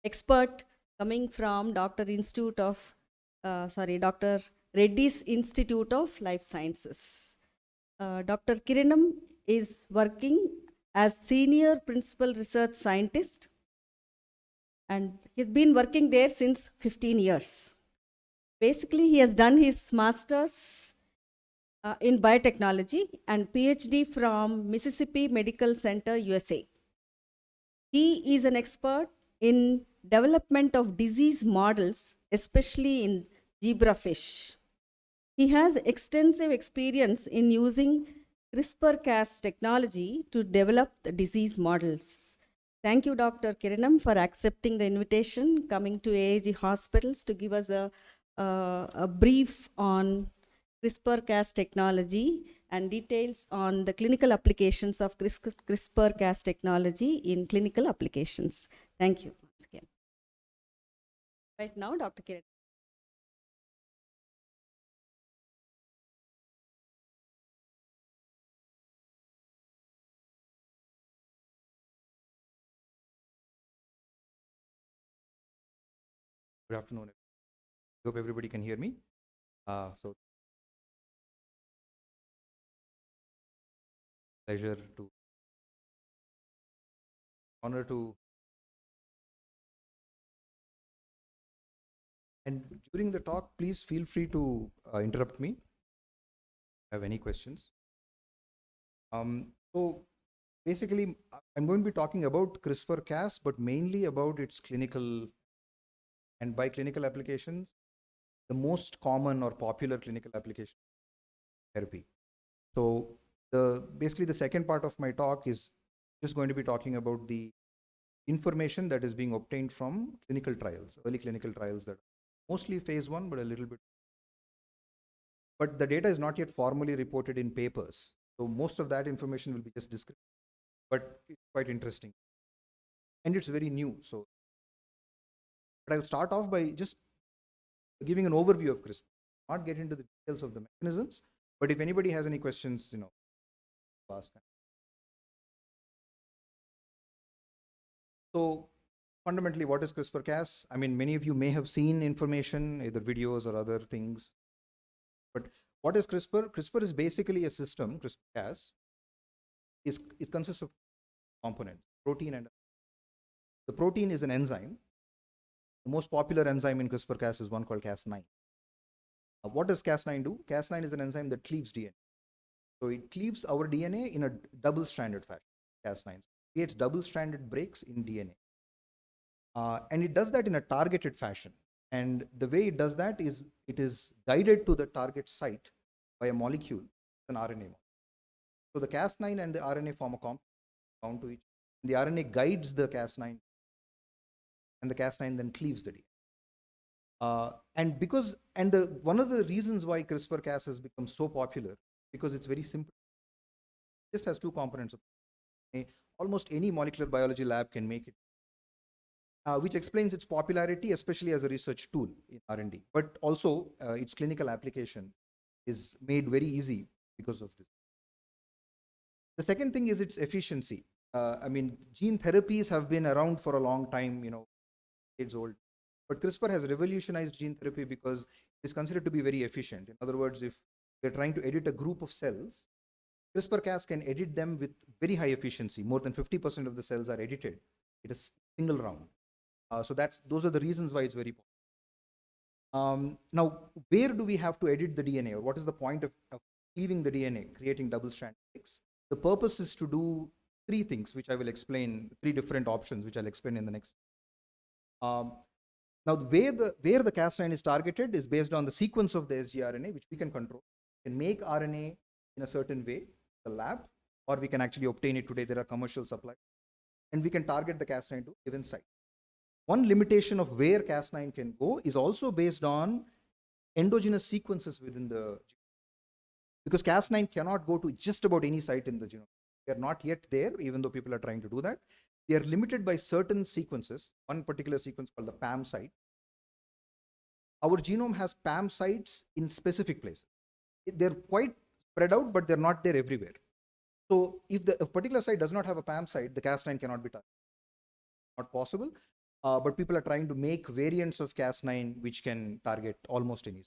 expert coming from Dr. Reddy's Institute of Life Sciences. Dr. Kiranam is working as Senior Principal Research Scientist, and he's been working there since 15 years. Basically, he has done his master's in biotechnology and PhD from Mississippi Medical Center, USA. He is an expert in development of disease models, especially in zebrafish. He has extensive experience in using CRISPR-Cas technology to develop the disease models. Thank you, Dr. Kiranam, for accepting the invitation, coming to AIG Hospitals to give us a brief on CRISPR-Cas technology and details on the clinical applications of CRISPR-Cas technology in clinical applications. Thank you once again. Right now, Dr. Kiranam. Good afternoon. Hope everybody can hear me. So pleasure to honor to, and during the talk, please feel free to interrupt me if you have any questions. So basically, I'm going to be talking about CRISPR-Cas, but mainly about its clinical, and by clinical applications, the most common or popular clinical application therapy. So basically the second part of my talk is just going to be talking about the information that is being obtained from clinical trials, early clinical trials that are mostly phase 1, but a little bit. But the data is not yet formally reported in papers. So most of that information will be just descriptive, but it's quite interesting. And it's very new. So, but I'll start off by just giving an overview of CRISPR, not get into the details of the mechanisms, but if anybody has any questions, ask. So fundamentally, what is CRISPR-Cas? I mean, many of you may have seen information, either videos or other things. But what is CRISPR? CRISPR is basically a system, CRISPR-Cas. It consists of components, protein and the protein is an enzyme. The most popular enzyme in CRISPR-Cas is one called Cas9. What does Cas9 do? Cas9 is an enzyme that cleaves DNA. So it cleaves our DNA in a double-stranded fashion, Cas9. Creates double-stranded breaks in DNA. And it does that in a targeted fashion. And the way it does that is it is guided to the target site by a molecule, an RNA. So the Cas9 and the RNA form a compound bound to each other. The RNA guides the Cas9, and the Cas9 then cleaves the DNA. One of the reasons why CRISPR-Cas has become so popular, because it's very simple. It just has two components. Almost any molecular biology lab can make it, which explains its popularity, especially as a research tool in R&D. But also, its clinical application is made very easy because of this. The second thing is its efficiency. I mean, gene therapies have been around for a long time, decades old. But CRISPR has revolutionized gene therapy because it is considered to be very efficient. In other words, if we're trying to edit a group of cells, CRISPR-Cas can edit them with very high efficiency. More than 50% of the cells are edited in a single round. So those are the reasons why it's very popular. Now, where do we have to edit the DNA, or what is the point of cleaving the DNA, creating double-strand breaks? The purpose is to do three things, which I will explain, three different options, which I'll explain in the next. Now, where the Cas9 is targeted is based on the sequence of the sgRNA, which we can control. We can make RNA in a certain way, the lab, or we can actually obtain it today. There are commercial supplies, and we can target the Cas9 to a given site. One limitation of where Cas9 can go is also based on endogenous sequences within the genome. Because Cas9 cannot go to just about any site in the genome. They are not yet there, even though people are trying to do that. They are limited by certain sequences, one particular sequence called the PAM site. Our genome has PAM sites in specific places. They're quite spread out, but they're not there everywhere. So if a particular site does not have a PAM site, the Cas9 cannot be targeted. Not possible. but people are trying to make variants of Cas9 which can target almost any.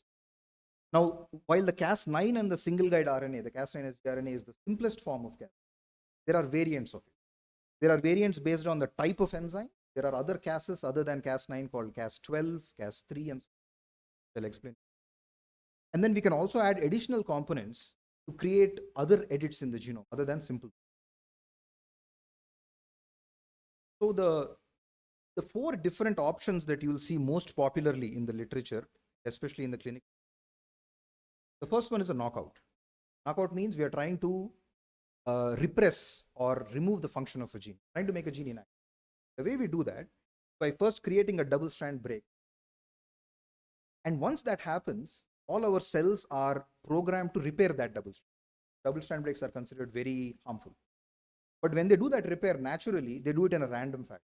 Now, while the Cas9 and the single guide RNA, the Cas9 sgRNA is the simplest form of Cas, there are variants of it. There are variants based on the type of enzyme. There are other Cases other than Cas9 called Cas12, Cas3, and so I'll explain. And then we can also add additional components to create other edits in the genome other than simple. So the four different options that you will see most popularly in the literature, especially in the clinic. The first one is a knockout. Knockout means we are trying to repress or remove the function of a gene, trying to make a gene inactive. The way we do that by first creating a double strand break. And once that happens, all our cells are programmed to repair that double strand. Double strand breaks are considered very harmful. But when they do that repair naturally, they do it in a random fashion.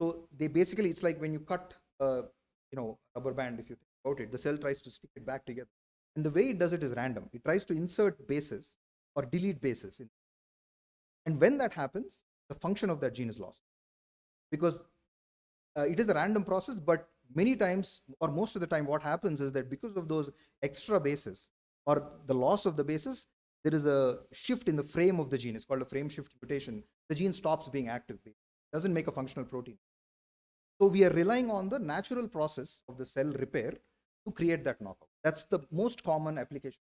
So they basically, it's like when you cut rubber band, if you think about it, the cell tries to stick it back together. And the way it does it is random. It tries to insert bases or delete bases. And when that happens, the function of that gene is lost. Because it is a random process, but many times, or most of the time, what happens is that because of those extra bases or the loss of the bases, there is a shift in the frame of the gene. It's called a frame shift mutation. The gene stops being active. It doesn't make a functional protein. So we are relying on the natural process of the cell repair to create that knockout. That's the most common application.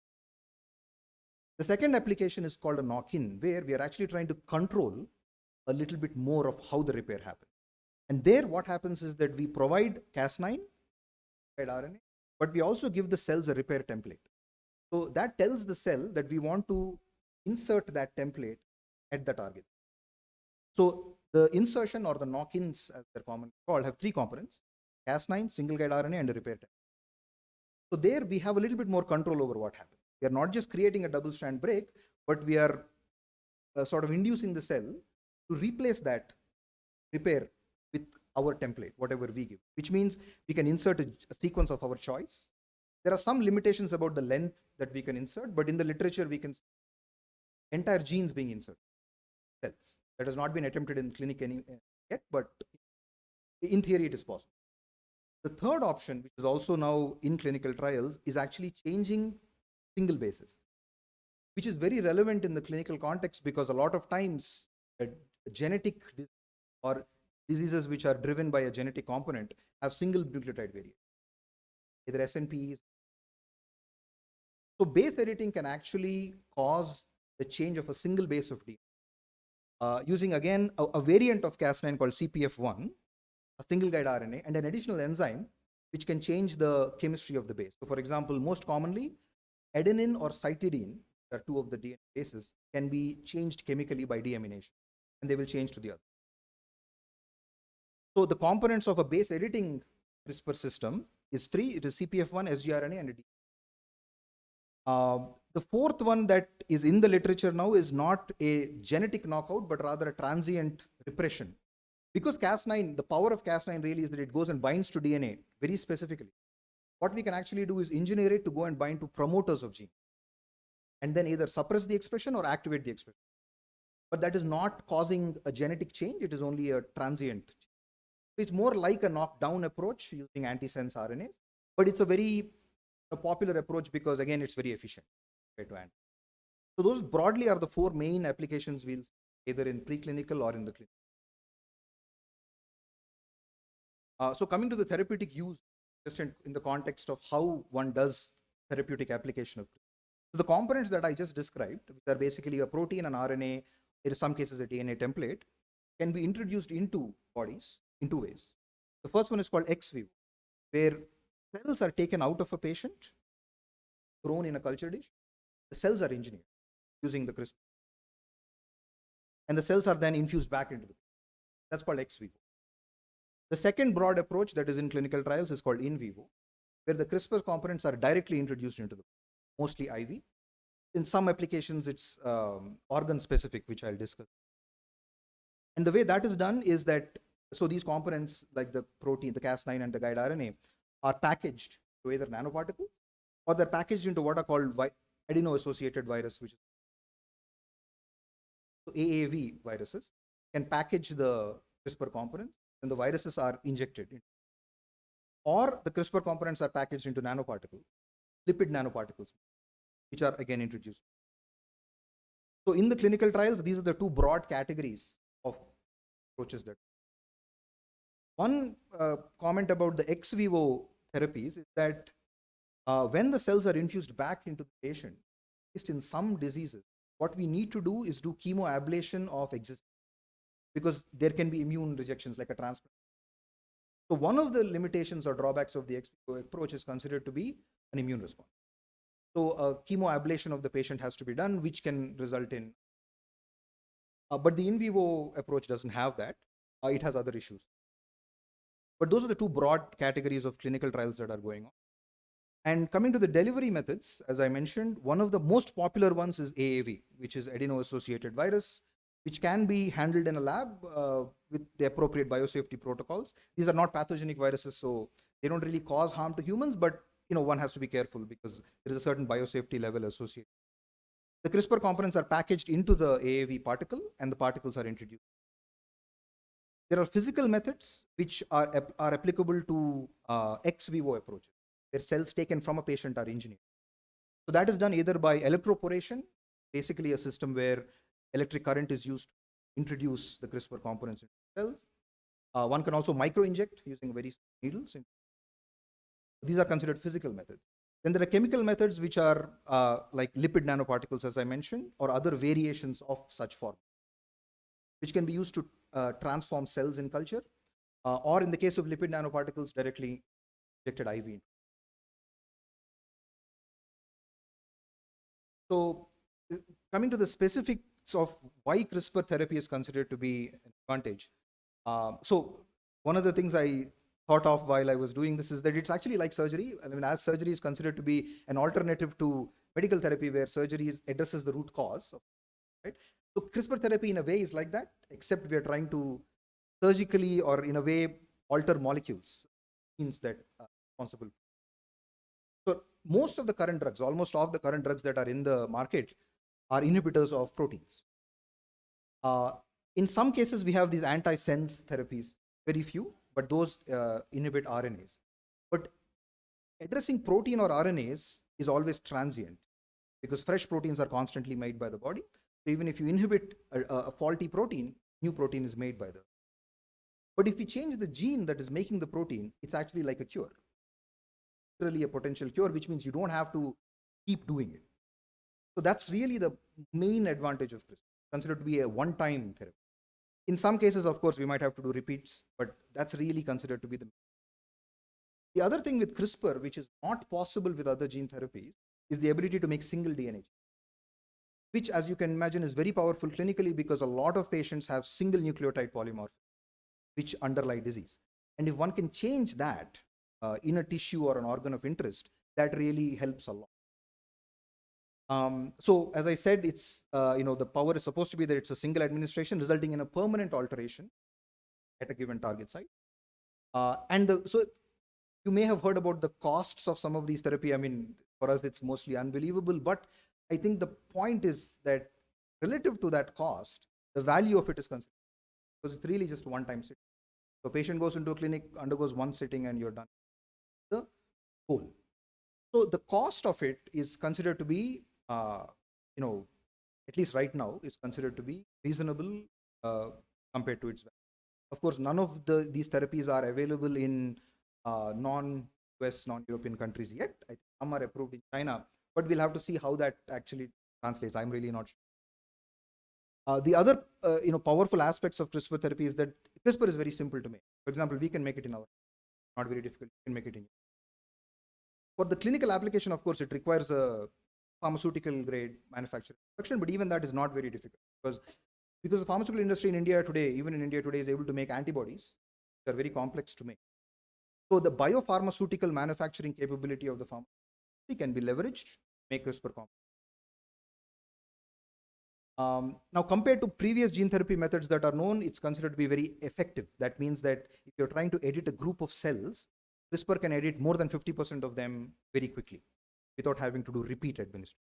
The second application is called a knock-in, where we are actually trying to control a little bit more of how the repair happens. And there what happens is that we provide Cas9 RNA, but we also give the cells a repair template. So that tells the cell that we want to insert that template at the target. So the insertion or the knock-ins, as they're commonly called, have three components: Cas9, single guide RNA, and a repair template. So there we have a little bit more control over what happens. We are not just creating a double strand break, but we are sort of inducing the cell to replace that repair with our template, whatever we give, which means we can insert a sequence of our choice. There are some limitations about the length that we can insert, but in the literature, we can see entire genes being inserted, cells. That has not been attempted in clinic yet, but in theory, it is possible. The third option, which is also now in clinical trials, is actually changing single bases, which is very relevant in the clinical context because a lot of times genetic or diseases which are driven by a genetic component have single nucleotide variant, either SNPs. So base editing can actually cause the change of a single base of DNA using again a variant of Cas9 called CPF1, a single guide RNA, and an additional enzyme which can change the chemistry of the base. So for example, most commonly, adenine or cytidine, are two of the DNA bases, can be changed chemically by deamination, and they will change to the other. So the components of a base editing CRISPR system is three. It is CPF1, sgRNA, and a DNA. The fourth one that is in the literature now is not a genetic knockout, but rather a transient repression. Because Cas9, the power of Cas9 really is that it goes and binds to DNA very specifically. What we can actually do is engineer it to go and bind to promoters of gene, and then either suppress the expression or activate the expression. But that is not causing a genetic change. It is only a transient change. It's more like a knockdown approach using antisense RNAs, but it's a very popular approach because, again, it's very efficient. So those broadly are the four main applications we'll see, either in preclinical or in the clinic. So coming to the therapeutic use, just in the context of how one does therapeutic application of CRISPR. So the components that I just described, which are basically a protein and RNA, in some cases a DNA template, can be introduced into bodies in two ways. The first one is called ex vivo, where cells are taken out of a patient, grown in a culture dish. The cells are engineered using the CRISPR, and the cells are then infused back into the patient. That's called ex vivo. The second broad approach that is in clinical trials is called in vivo, where the CRISPR components are directly introduced into the patient, mostly IV. In some applications, it's organ specific, which I'll discuss. And the way that is done is that, so these components like the protein, the Cas9 and the guide RNA are packaged to either nanoparticles or they're packaged into what are called adeno-associated virus, which is so AAV viruses can package the CRISPR components and the viruses are injected, or the CRISPR components are packaged into nanoparticles, lipid nanoparticles, which are again introduced. So in the clinical trials, these are the two broad categories of approaches. That one comment about the ex vivo therapies is that when the cells are infused back into the patient, at least in some diseases, what we need to do is do chemoablation of existing, because there can be immune rejections like a transplant. So one of the limitations or drawbacks of the ex vivo approach is considered to be an immune response. So chemoablation of the patient has to be done, which can result in, but the in vivo approach doesn't have that. It has other issues. But those are the two broad categories of clinical trials that are going on. And coming to the delivery methods, as I mentioned, one of the most popular ones is AAV, which is adeno-associated virus, which can be handled in a lab with the appropriate biosafety protocols. These are not pathogenic viruses, so they don't really cause harm to humans, but one has to be careful because there is a certain biosafety level associated. The CRISPR components are packaged into the AAV particle, and the particles are introduced. There are physical methods which are applicable to ex vivo approaches, where cells taken from a patient are engineered. So that is done either by electroporation, basically a system where electric current is used to introduce the CRISPR components into cells. One can also micro-inject using very small needles. These are considered physical methods. Then there are chemical methods which are like lipid nanoparticles, as I mentioned, or other variations of such form, which can be used to transform cells in culture, or in the case of lipid nanoparticles, directly injected IV. So coming to the specifics of why CRISPR therapy is considered to be an advantage. So one of the things I thought of while I was doing this is that it's actually like surgery. I mean, as surgery is considered to be an alternative to medical therapy, where surgery addresses the root cause, right? So CRISPR therapy in a way is like that, except we are trying to surgically or in a way alter molecules, means that responsible. So most of the current drugs, almost all of the current drugs that are in the market are inhibitors of proteins. In some cases, we have these antisense therapies, very few, but those inhibit RNAs. But addressing protein or RNAs is always transient, because fresh proteins are constantly made by the body. So even if you inhibit a faulty protein, new protein is made by the. But if we change the gene that is making the protein, it's actually like a cure. Literally a potential cure, which means you don't have to keep doing it. So that's really the main advantage of CRISPR, considered to be a one-time therapy. In some cases, of course, we might have to do repeats, but that's really considered to be the other thing with CRISPR, which is not possible with other gene therapies, is the ability to make single DNA, which, as you can imagine, is very powerful clinically, because a lot of patients have single nucleotide polymorphism, which underlie disease. And if one can change that in a tissue or an organ of interest, that really helps a lot. So as I said, it's the power is supposed to be that it's a single administration, resulting in a permanent alteration at a given target site. So you may have heard about the costs of some of these therapy. I mean, for us, it's mostly unbelievable, but I think the point is that relative to that cost, the value of it is considered, because it's really just one-time sitting. So a patient goes into a clinic, undergoes one sitting, and you're done. The whole. So the cost of it is considered to be, at least right now, is considered to be reasonable compared to its value. Of course, none of these therapies are available in non-US, non-European countries yet. I think some are approved in China, but we'll have to see how that actually translates. I'm really not sure. The other powerful aspects of CRISPR therapy is that CRISPR is very simple to make. For example, we can make it in our, not very difficult, we can make it in. For the clinical application, of course, it requires a pharmaceutical grade manufacturing production, but even that is not very difficult, because the pharmaceutical industry in India today, even in India today, is able to make antibodies. They're very complex to make. So the biopharmaceutical manufacturing capability of the pharmaceutical can be leveraged to make CRISPR compounds. Now, compared to previous gene therapy methods that are known, it's considered to be very effective. That means that if you're trying to edit a group of cells, CRISPR can edit more than 50% of them very quickly without having to do repeat administration.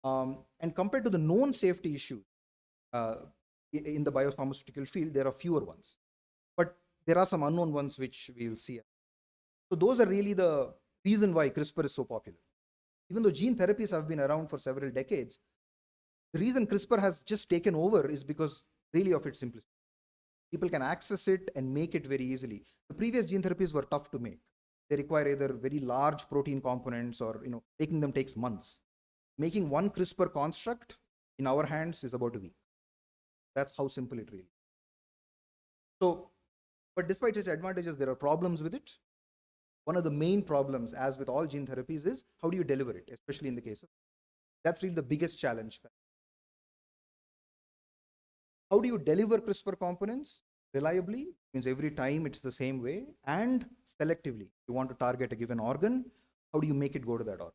And compared to the known safety issues in the biopharmaceutical field, there are fewer ones. but there are some unknown ones which we'll see. So those are really the reason why CRISPR is so popular. Even though gene therapies have been around for several decades, the reason CRISPR has just taken over is because really of its simplicity. People can access it and make it very easily. The previous gene therapies were tough to make. They require either very large protein components or making them takes months. Making one CRISPR construct in our hands is about a week. That's how simple it really is. So, but despite its advantages, there are problems with it. One of the main problems, as with all gene therapies, is how do you deliver it, especially in the case of, that's really the biggest challenge. How do you deliver CRISPR components reliably? Means every time it's the same way, and selectively. You want to target a given organ, how do you make it go to that organ?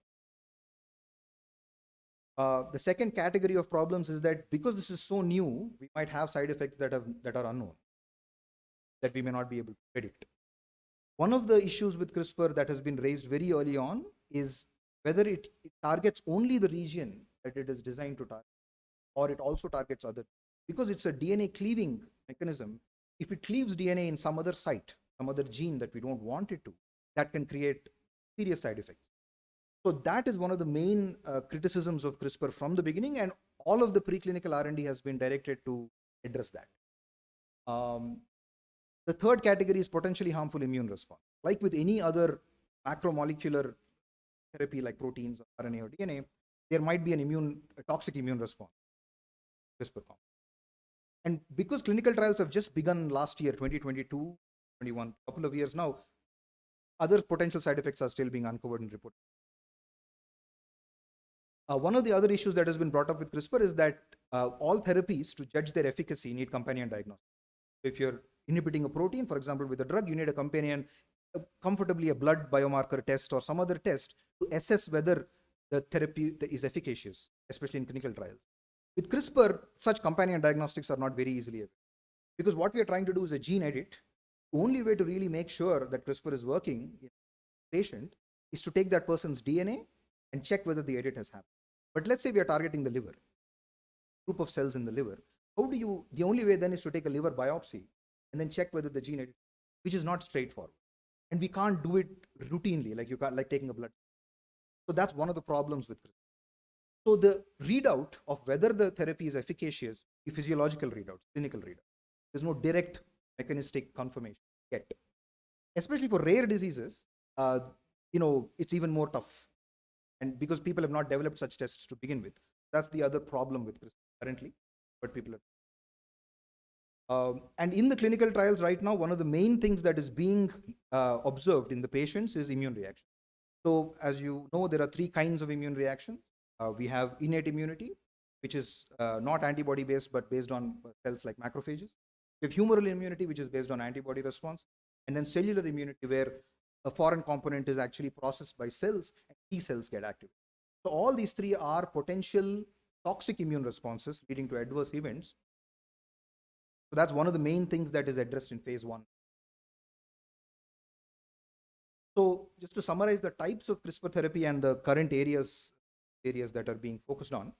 The second category of problems is that because this is so new, we might have side effects that are unknown, that we may not be able to predict. One of the issues with CRISPR that has been raised very early on is whether it targets only the region that it is designed to target, or it also targets other. Because it's a DNA cleaving mechanism, if it cleaves DNA in some other site, some other gene that we don't want it to, that can create serious side effects. So that is one of the main criticisms of CRISPR from the beginning, and all of the preclinical R&D has been directed to address that. The third category is potentially harmful immune response. Like with any other macromolecular therapy like proteins, or RNA or DNA, there might be a toxic immune response. CRISPR. And because clinical trials have just begun last year, 2022, 21, a couple of years now, other potential side effects are still being uncovered and reported. One of the other issues that has been brought up with CRISPR is that all therapies, to judge their efficacy, need companion diagnostics. So if you're inhibiting a protein, for example, with a drug, you need a companion, comfortably a blood biomarker test or some other test to assess whether the therapy is efficacious, especially in clinical trials. With CRISPR, such companion diagnostics are not very easily available, because what we are trying to do is a gene edit. The only way to really make sure that CRISPR is working in a patient is to take that person's DNA and check whether the edit has happened. But let's say we are targeting the liver, group of cells in the liver. The only way then is to take a liver biopsy and then check whether the gene edit, which is not straightforward. And we can't do it routinely, like taking a blood. So that's one of the problems with CRISPR. So the readout of whether the therapy is efficacious, the physiological readout, clinical readout, there's no direct mechanistic confirmation yet. Especially for rare diseases, it's even more tough. And because people have not developed such tests to begin with. That's the other problem with CRISPR currently, but people are. And in the clinical trials right now, one of the main things that is being observed in the patients is immune reaction. So as you know, there are three kinds of immune reactions. We have innate immunity, which is not antibody based, but based on cells like macrophages. We have humoral immunity, which is based on antibody response. And then cellular immunity, where a foreign component is actually processed by cells and T cells get activated. So all these three are potential toxic immune responses leading to adverse events. So that's one of the main things that is addressed in phase 1. So just to summarize the types of CRISPR therapy and the current areas that are being focused on.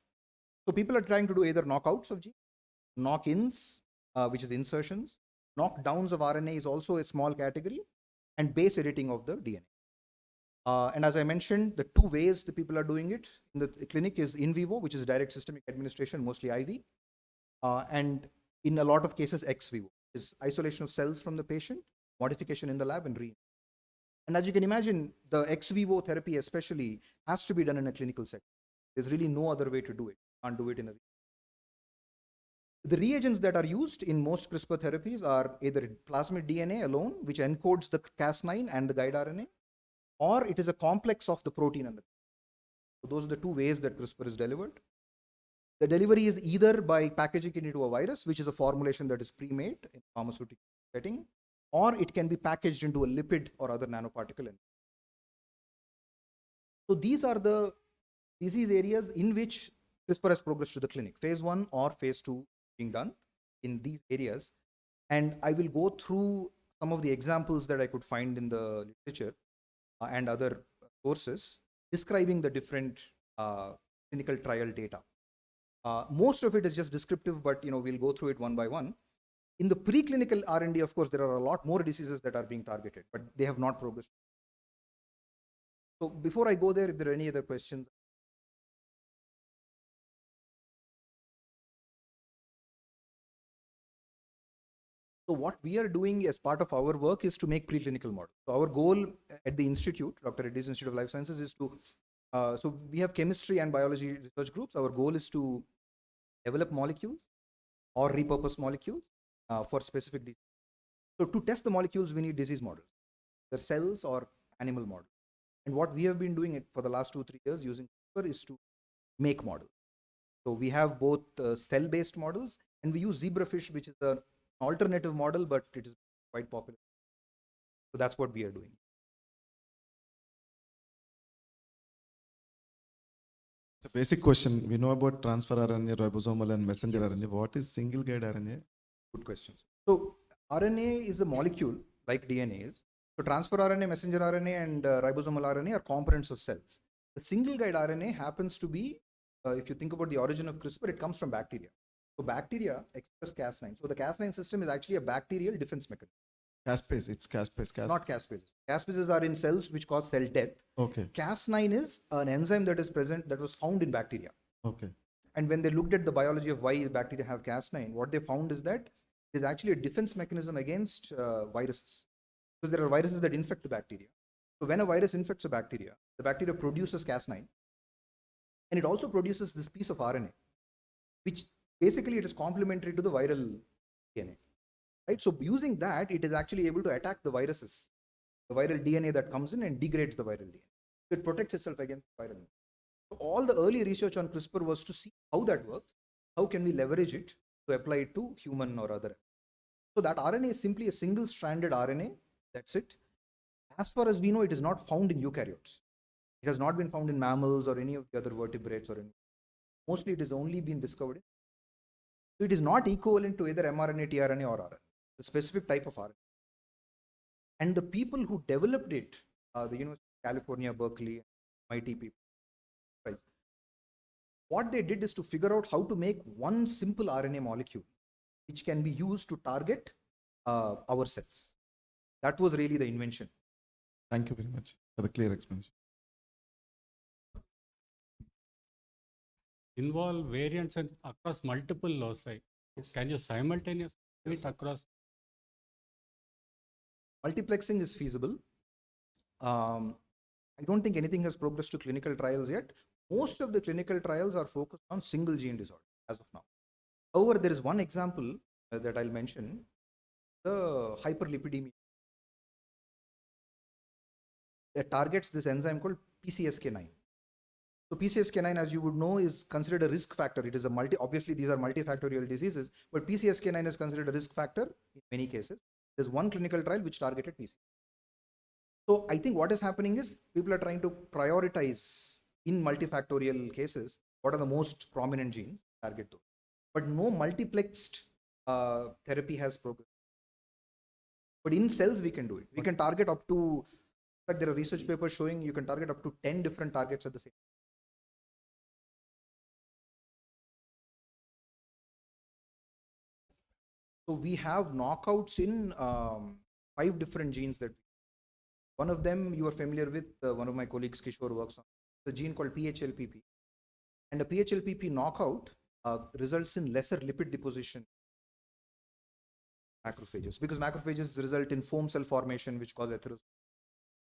So people are trying to do either knockouts of genes, knock-ins, which is insertions, knockdowns of RNA is also a small category, and base editing of the DNA. And as I mentioned, the two ways the people are doing it in the clinic is in vivo, which is direct systemic administration, mostly IV, and in a lot of cases ex vivo, is isolation of cells from the patient, modification in the lab, and And as you can imagine, the ex vivo therapy especially has to be done in a clinical setting. There's really no other way to do it. You can't do it in a. The reagents that are used in most CRISPR therapies are either plasmid DNA alone, which encodes the Cas9 and the guide RNA, or it is a complex of the protein and the. So those are the two ways that CRISPR is delivered. The delivery is either by packaging it into a virus, which is a formulation that is pre-made in pharmaceutical setting, or it can be packaged into a lipid or other nanoparticle. So these are the disease areas in which CRISPR has progressed to the clinic, phase 1 or phase 2 being done in these areas. And I will go through some of the examples that I could find in the literature and other sources describing the different clinical trial data. Most of it is just descriptive, but we'll go through it one by one. In the preclinical R&D, of course, there are a lot more diseases that are being targeted, but they have not progressed. So before I go there, if there are any other questions. So what we are doing as part of our work is to make preclinical models. So our goal at the institute, Dr. Reddy's Institute of Life Sciences, is to, so we have chemistry and biology research groups. Our goal is to develop molecules or repurpose molecules for specific diseases. So to test the molecules, we need disease models, the cells or animal models. And what we have been doing it for the last 2-3 years using CRISPR is to make models. So we have both cell-based models, and we use zebrafish, which is an alternative model, but it is quite popular. So that's what we are doing. It's a basic question. We know about transfer RNA, ribosomal, and messenger RNA. What is single guide RNA? Good questions. So RNA is a molecule like DNA is. So transfer RNA, messenger RNA, and ribosomal RNA are components of cells. The single guide RNA happens to be, if you think about the origin of CRISPR, it comes from bacteria. So bacteria express Cas9. So the Cas9 system is actually a bacterial defense mechanism. Caspase. It's caspase. Not caspases. Caspases are in cells which cause cell death. Okay. Cas9 is an enzyme that is present, that was found in bacteria. Okay. And when they looked at the biology of why bacteria have Cas9, what they found is that it is actually a defense mechanism against viruses. Because there are viruses that infect the bacteria. So when a virus infects a bacteria, the bacteria produces Cas9. And it also produces this piece of RNA, which basically it is complementary to the viral DNA. Right? So using that, it is actually able to attack the viruses, the viral DNA that comes in and degrades the viral DNA. So it protects itself against viral. So all the early research on CRISPR was to see how that works. How can we leverage it to apply it to human or other? So that RNA is simply a single-stranded RNA. That's it. As far as we know, it is not found in eukaryotes. It has not been found in mammals or any of the other vertebrates or any. Mostly it is only been discovered. So it is not equivalent to either mRNA, tRNA, or RNA. The specific type of RNA. And the people who developed it, the University of California, Berkeley, MIT people, right? What they did is to figure out how to make one simple RNA molecule, which can be used to target our cells. That was really the invention. Thank you very much for the clear explanation. Involve variants and across multiple loci. Yes. Can you simultaneously do it across? Multiplexing is feasible. I don't think anything has progressed to clinical trials yet. Most of the clinical trials are focused on single gene disorder as of now. However, there is one example that I'll mention, the hyperlipidemia. That targets this enzyme called PCSK9. So PCSK9, as you would know, is considered a risk factor. It is a obviously these are multifactorial diseases, but PCSK9 is considered a risk factor in many cases. There's one clinical trial which targeted PCSK9. So I think what is happening is people are trying to prioritize in multifactorial cases what are the most prominent genes, target those. But no multiplexed therapy has progressed. But in cells we can do it. We can target up to, in fact there are research papers showing you can target up to 10 different targets at the same time. So we have knockouts in 5 different genes that one of them you are familiar with, one of my colleagues Kishore works on, the gene called PHLPP. And a PHLPP knockout results in lesser lipid deposition macrophages, because macrophages result in foam cell formation which cause atherosclerosis.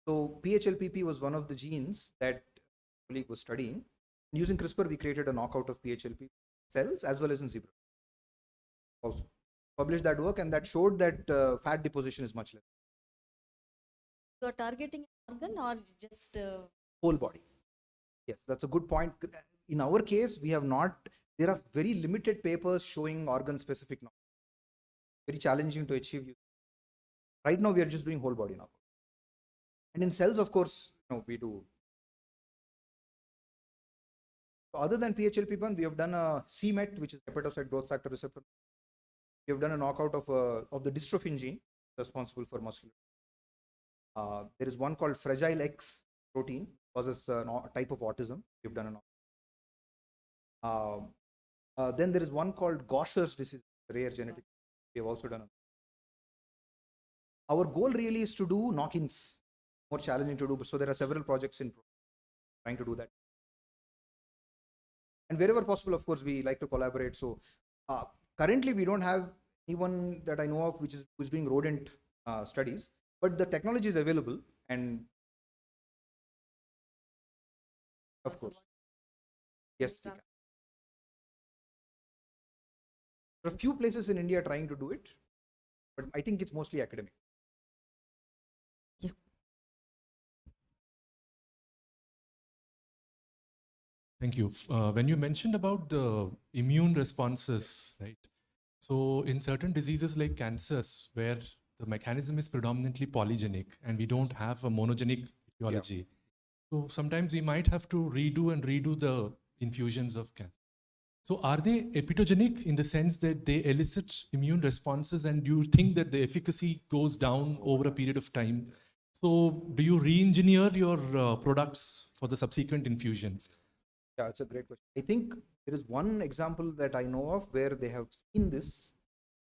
So PHLPP was one of the genes that a colleague was studying. Using CRISPR, we created a knockout of PHLPP cells as well as in zebra. Also published that work, and that showed that fat deposition is much less. You are targeting an organ or just Whole body. Yes, that's a good point. In our case, we have not, there are very limited papers showing organ specific knockout. Very challenging to achieve. Right now, we are just doing whole body knockout. And in cells, of course, we do. So other than PHLP1, we have done a CMET, which is hepatocyte growth factor receptor. We have done a knockout of the dystrophin gene responsible for muscular. There is one called Fragile X protein, causes a type of autism. We have done a knockout. Then there is one called Gaucher's disease, rare genetic. We have also done. Our goal really is to do knock-ins, more challenging to do. So there are several projects in trying to do that. And wherever possible, of course, we like to collaborate. So currently, we don't have anyone that I know of who's doing rodent studies, but the technology is available, and of course, yes, we can. There are a few places in India trying to do it, but I think it's mostly academic. Thank you. When you mentioned about the immune responses, right? So in certain diseases like cancers, where the mechanism is predominantly polygenic and we don't have a monogenic etiology, so sometimes we might have to redo the infusions of cancer. So are they epitogenic in the sense that they elicit immune responses, and do you think that the efficacy goes down over a period of time? So do you re-engineer your products for the subsequent infusions? Yeah, it's a great question. I think there is one example that I know of where they have seen this,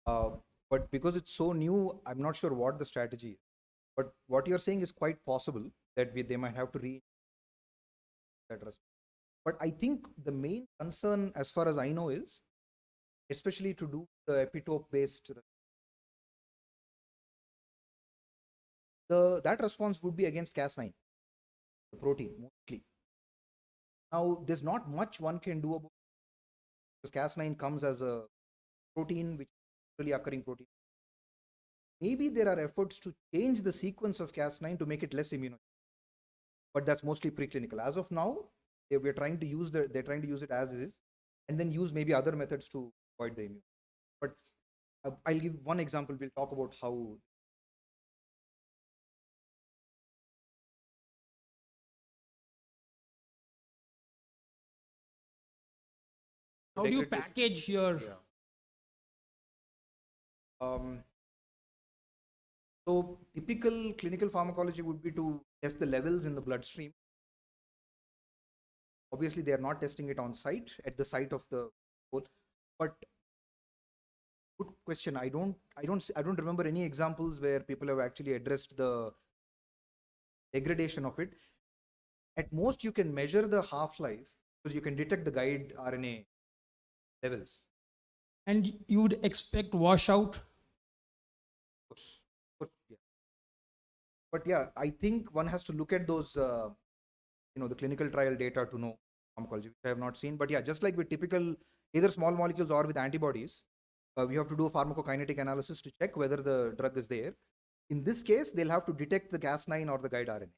but because it's so new, I'm not sure what the strategy is. But what you're saying is quite possible that they might have to that response. But I think the main concern, as far as I know, is especially to do the epitope-based. That response would be against Cas9, the protein mostly. Now, there's not much one can do about because Cas9 comes as a protein, which is really occurring protein. Maybe there are efforts to change the sequence of Cas9 to make it less immunogenic, but that's mostly preclinical. As of now, they're trying to use it as is, and then use maybe other methods to avoid the immune. But I'll give one example. We'll talk about how. How do you package your? So typical clinical pharmacology would be to test the levels in the bloodstream. Obviously, they are not testing it on site at the site of the hole, but good question. I don't remember any examples where people have actually addressed the degradation of it. At most, you can measure the half-life because you can detect the guide RNA levels. And you would expect washout? Of course, yeah. But yeah, I think one has to look at those, the clinical trial data to know pharmacology, which I have not seen. But yeah, just like with typical either small molecules or with antibodies, we have to do a pharmacokinetic analysis to check whether the drug is there. In this case, they'll have to detect the Cas9 or the guide RNA.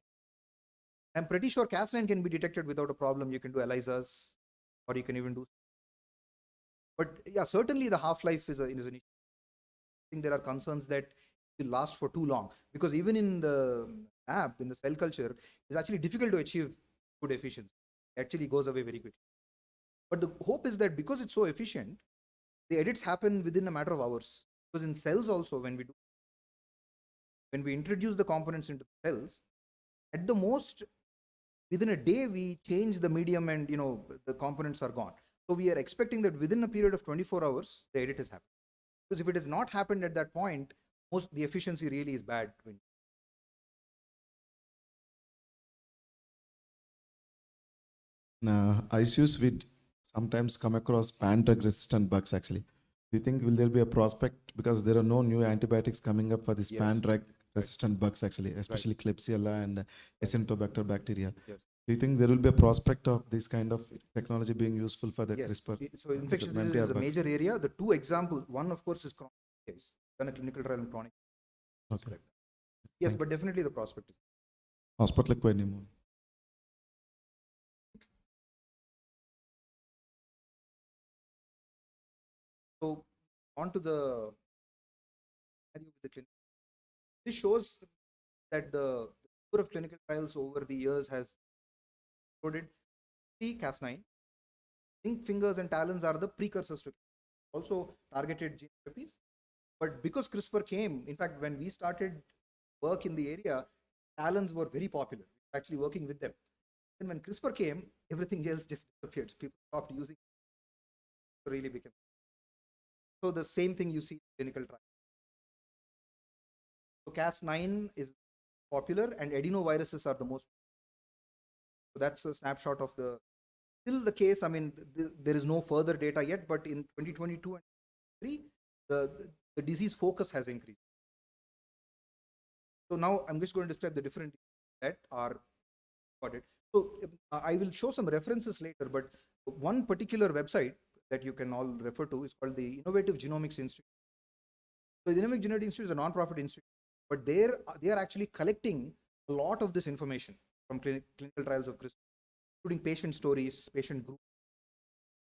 I'm pretty sure Cas9 can be detected without a problem. You can do ELISAs, or you can even do. But yeah, certainly the half-life is an issue. I think there are concerns that it will last for too long, because even in the lab, in the cell culture, it's actually difficult to achieve good efficiency. It actually goes away very quickly. But the hope is that because it's so efficient, the edits happen within a matter of hours. Because in cells also, when we introduce the components into the cells, at the most, within a day, we change the medium and the components are gone. So we are expecting that within a period of 24 hours, the edit has happened. Because if it has not happened at that point, the efficiency really is bad. ICUs, we sometimes come across pan-drug resistant bugs actually. Do you think will there be a prospect, because there are no new antibiotics coming up for these pan-drug resistant bugs actually, especially Klebsiella and Acinetobacter bacteria? Yes. Do you think there will be a prospect of this kind of technology being useful for the Yes. CRISPR? So infectious disease is a major area. The two examples, one of course is chronic case, done a clinical trial in chronic. Okay. Yes, but definitely the prospect is. Hospital anymore. So on to the clinic. This shows that the number of clinical trials over the years has included Cas9. Zinc fingers and talons are the precursors to also targeted gene therapies. But because CRISPR came, in fact, when we started work in the area, talons were very popular. Actually working with them. And when CRISPR came, everything else just disappeared. People stopped using it. Really became. So the same thing you see in clinical trial. So Cas9 is popular and adenoviruses are the most. So that's a snapshot of the, still the case. I mean, there is no further data yet, but in 2022 and 2023, the disease focus has increased. So now I'm just going to describe the different that are got it. So I will show some references later, but one particular website that you can all refer to is called the Innovative Genomics Institute. So the Innovative Genomics Institute is a non-profit institute, but they are actually collecting a lot of this information from clinical trials of CRISPR, including patient stories, patient groups.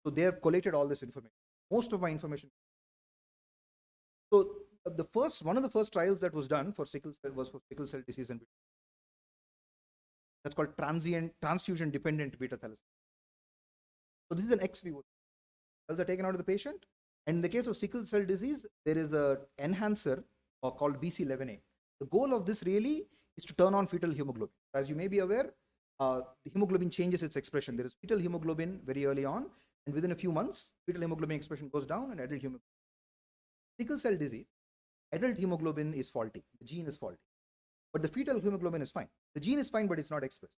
So they have collected all this information. Most of my information. So one of the first trials that was done for sickle cell was for sickle cell disease, and that's called transfusion dependent beta thalassemia. So this is an ex vivo. Cells are taken out of the patient, and in the case of sickle cell disease, there is a enhancer called BC11A. The goal of this really is to turn on fetal hemoglobin. As you may be aware, the hemoglobin changes its expression. There is fetal hemoglobin very early on, and within a few months, fetal hemoglobin expression goes down, and adult hemoglobin. Sickle cell disease, adult hemoglobin is faulty. The gene is faulty, but the fetal hemoglobin is fine. The gene is fine, but it's not expressed.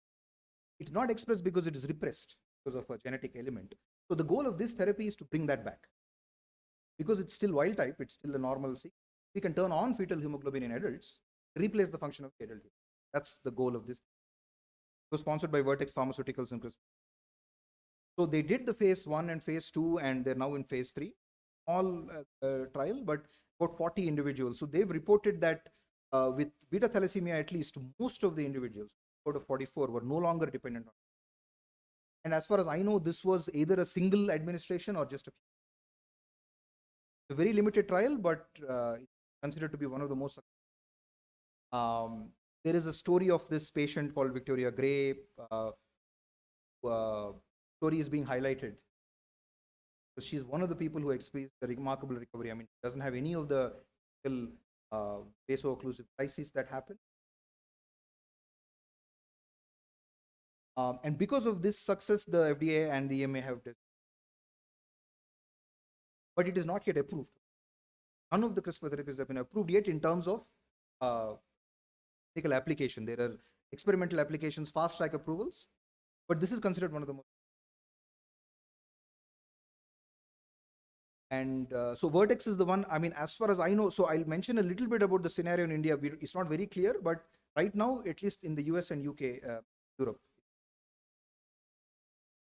It's not expressed because it is repressed because of a genetic element. So the goal of this therapy is to bring that back. Because it's still wild type, it's still a normal sequence. We can turn on fetal hemoglobin in adults, replace the function of the adult. That's the goal of this. It was sponsored by Vertex Pharmaceuticals and CRISPR. So they did the phase 1 and phase 2, and they're now in phase 3. All trial, but about 40 individuals. So they've reported that with beta thalassemia, at least most of the individuals, out of 44, were no longer dependent on it. And as far as I know, this was either a single administration or just a very limited trial, but considered to be one of the most. There is a story of this patient called Victoria Gray. Story is being highlighted. So she's one of the people who experienced a remarkable recovery. I mean, she doesn't have any of the vaso-occlusive crises that happen. And because of this success, the FDA and the EMA have tested. But it is not yet approved. None of the CRISPR therapies have been approved yet in terms of clinical application. There are experimental applications, fast track approvals, but this is considered one of the most. And so Vertex is the one, I mean, as far as I know, so I'll mention a little bit about the scenario in India. It's not very clear, but right now, at least in the US and UK, Europe.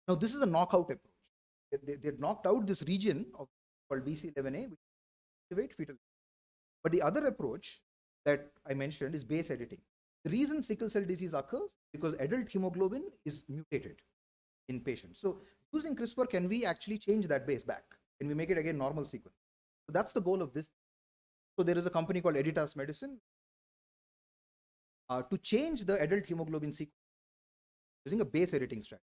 Now, this is a knockout approach. They knocked out this region of called BC11A, which activate fetal. But the other approach that I mentioned is base editing. The reason sickle cell disease occurs because adult hemoglobin is mutated in patients. So using CRISPR, can we actually change that base back? Can we make it again normal sequence? So that's the goal of this. So there is a company called Editas Medicine to change the adult hemoglobin sequence using a base editing strategy.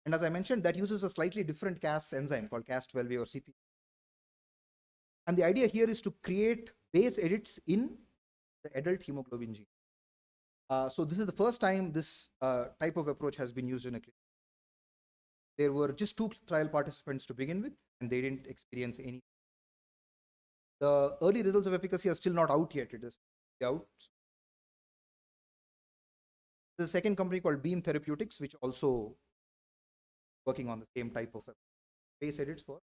And as I mentioned, that uses a slightly different Cas enzyme called Cas12A or CP. And the idea here is to create base edits in the adult hemoglobin gene. So this is the first time this type of approach has been used in a clinic. There were just 2 trial participants to begin with, and they didn't experience any. The early results of efficacy are still not out yet. It is out. There's a second company called Beam Therapeutics, which also working on the same type of base edits for.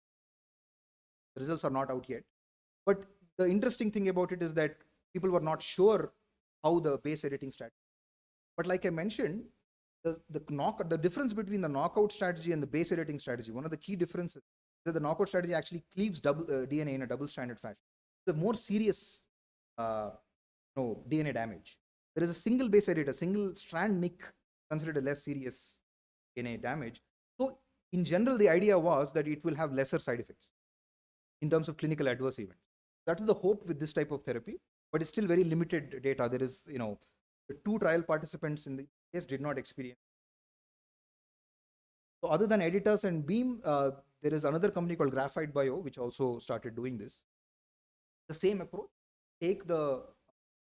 The results are not out yet. But the interesting thing about it is that people were not sure how the base editing strategy. But like I mentioned, the difference between the knockout strategy and the base editing strategy, one of the key differences is that the knockout strategy actually cleaves DNA in a double-stranded fashion. The more serious DNA damage. There is a single base edit, a single strand nick considered a less serious DNA damage. So in general, the idea was that it will have lesser side effects in terms of clinical adverse events. That is the hope with this type of therapy, but it's still very limited data. There is, the 2 trial participants in the case did not experience. So other than Editas and Beam, there is another company called Graphite Bio, which also started doing this. The same approach, take the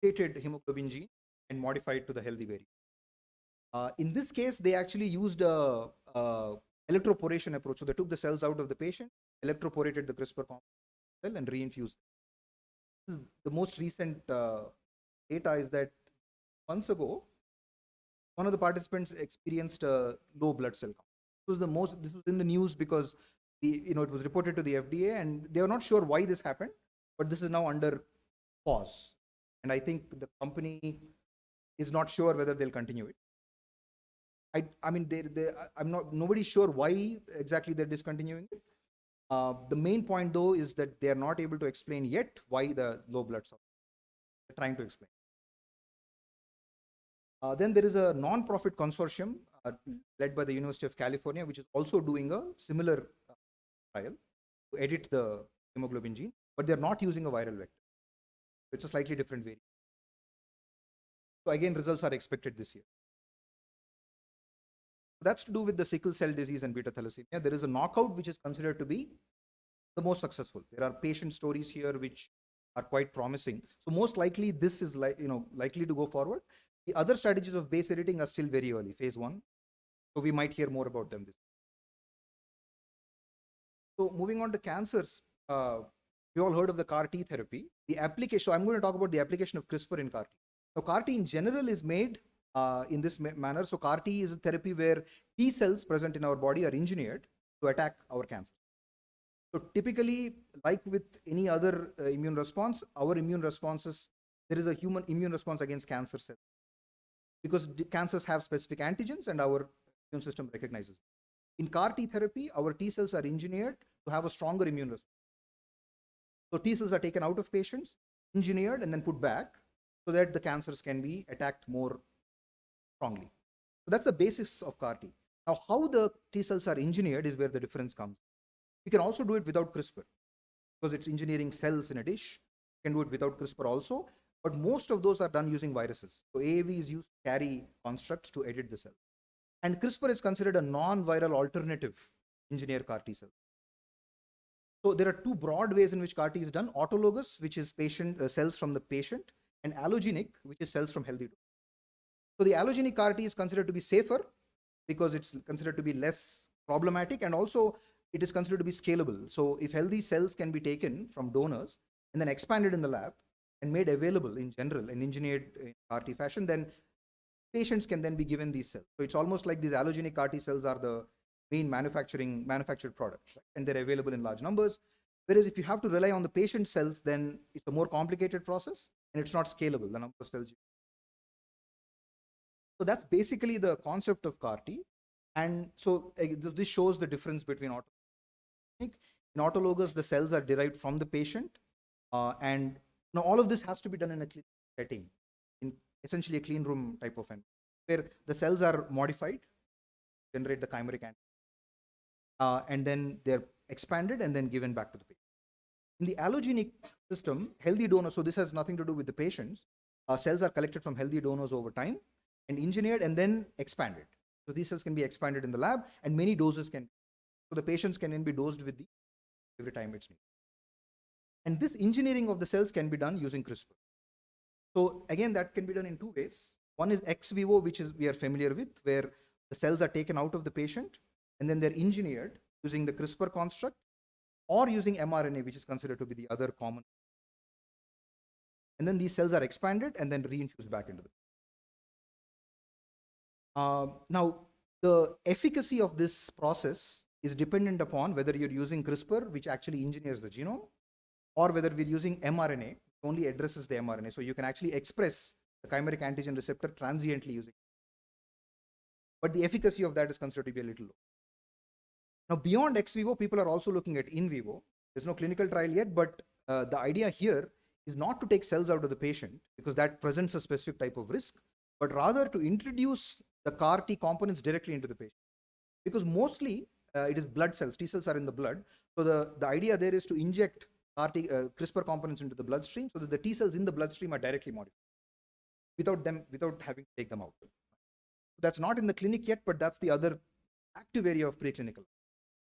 mutated hemoglobin gene and modify it to the healthy variant. In this case, they actually used a electroporation approach. So they took the cells out of the patient, electroporated the CRISPR compound, cell and reinfuse. The most recent data is that months ago, one of the participants experienced a low blood cell count. This was in the news because it was reported to the FDA and they were not sure why this happened, but this is now under pause. And I think the company is not sure whether they'll continue it. Nobody's sure why exactly they're discontinuing it. The main point though is that they are not able to explain yet why the low blood cell. They're trying to explain. Then there is a non-profit consortium led by the University of California, which is also doing a similar trial to edit the hemoglobin gene, but they're not using a viral vector. It's a slightly different variant. So again, results are expected this year. That's to do with the sickle cell disease and beta thalassemia. There is a knockout which is considered to be the most successful. There are patient stories here which are quite promising. So most likely this is likely to go forward. The other strategies of base editing are still very early, phase 1. So we might hear more about them this year. So moving on to cancers, we all heard of the CAR T therapy. The application, so I'm going to talk about the application of CRISPR in CAR T. So CAR T in general is made in this manner. So CAR T is a therapy where T cells present in our body are engineered to attack our cancer. So typically, like with any other immune response, our immune responses, there is a human immune response against cancer cells. Because cancers have specific antigens and our immune system recognizes them. In CAR T therapy, our T cells are engineered to have a stronger immune response. So T cells are taken out of patients, engineered and then put back so that the cancers can be attacked more strongly. So that's the basis of CAR T. Now, how the T cells are engineered is where the difference comes. We can also do it without CRISPR because it's engineering cells in a dish. We can do it without CRISPR also, but most of those are done using viruses. So AAV is used to carry constructs to edit the cell. And CRISPR is considered a non-viral alternative engineer CAR T cell. So there are two broad ways in which CAR T is done: autologous, which is cells from the patient, and allogenic, which is cells from healthy donors. So the allogenic CAR T is considered to be safer because it's considered to be less problematic, and also it is considered to be scalable. So if healthy cells can be taken from donors and then expanded in the lab and made available in general and engineered in CAR T fashion, then patients can then be given these cells. So it's almost like these allogenic CAR T cells are the main manufactured product, right? And they're available in large numbers. Whereas if you have to rely on the patient cells, then it's a more complicated process and it's not scalable, the number of cells. So that's basically the concept of CAR T. And so this shows the difference between autologous. In autologous, the cells are derived from the patient. And now all of this has to be done in a clean setting, in essentially a clean room type of environment, where the cells are modified, generate the chimeric antigen, and then they're expanded and then given back to the patient. In the allogenic system, healthy donors, so this has nothing to do with the patients, cells are collected from healthy donors over time and engineered and then expanded. So these cells can be expanded in the lab and many doses can, so the patients can then be dosed with these every time it's needed. And this engineering of the cells can be done using CRISPR. So again, that can be done in two ways. One is ex vivo, which is we are familiar with, where the cells are taken out of the patient and then they're engineered using the CRISPR construct or using mRNA, which is considered to be the other common. And then these cells are expanded and then reinfused back into the. Now, the efficacy of this process is dependent upon whether you're using CRISPR, which actually engineers the genome, or whether we're using mRNA, which only addresses the mRNA. So you can actually express the chimeric antigen receptor transiently using. But the efficacy of that is considered to be a little low. Now, beyond ex vivo, people are also looking at in vivo. There's no clinical trial yet, but the idea here is not to take cells out of the patient because that presents a specific type of risk, but rather to introduce the CAR T components directly into the patient. Because mostly it is blood cells, T cells are in the blood. So the idea there is to inject CRISPR components into the bloodstream so that the T cells in the bloodstream are directly modified without having to take them out. That's not in the clinic yet, but that's the other active area of preclinical.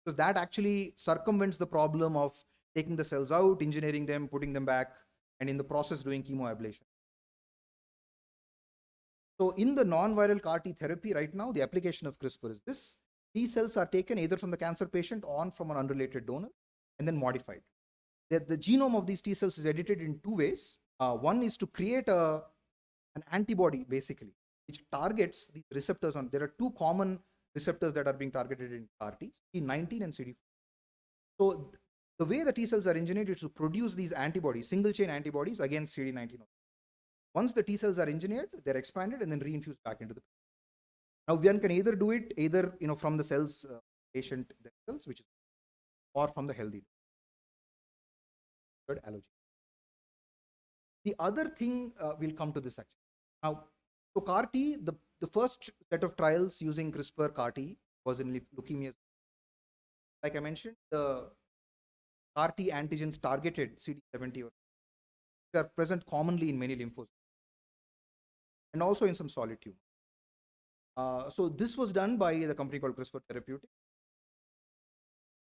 So that actually circumvents the problem of taking the cells out, engineering them, putting them back, and in the process doing chemoablation. So in the non-viral CAR T therapy right now, the application of CRISPR is this. T cells are taken either from the cancer patient or from an unrelated donor and then modified. the genome of these T cells is edited in two ways. One is to create an antibody, basically, which targets these receptors on. There are two common receptors that are being targeted in CAR T, CD19 and CD4. So the way the T cells are engineered is to produce these antibodies, single chain antibodies against CD19. Once the T cells are engineered, they're expanded and then reinfused back into the. Now one can either do it either from the cells patient themselves, which is, or from the healthy allogeneic. The other thing we'll come to this actually. Now, so CAR T, the first set of trials using CRISPR CAR T was in leukemia. Like I mentioned, the CAR T antigens targeted CD70 or they are present commonly in many lymphocytes and also in some solid tumors. So this was done by the company called CRISPR Therapeutic.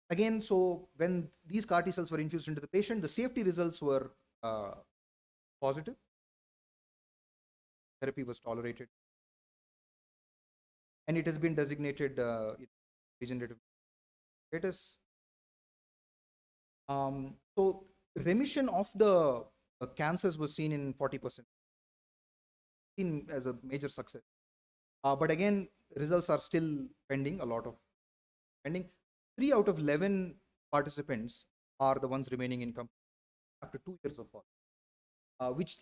Again, so when these CAR T cells were infused into the patient, the safety results were positive. Therapy was tolerated. And it has been designated regenerative status. So remission of the cancers was seen in 40%, seen as a major success. But again, results are still pending, a lot of pending. 3 out of 11 participants are the ones remaining in company after 2 years of follow, which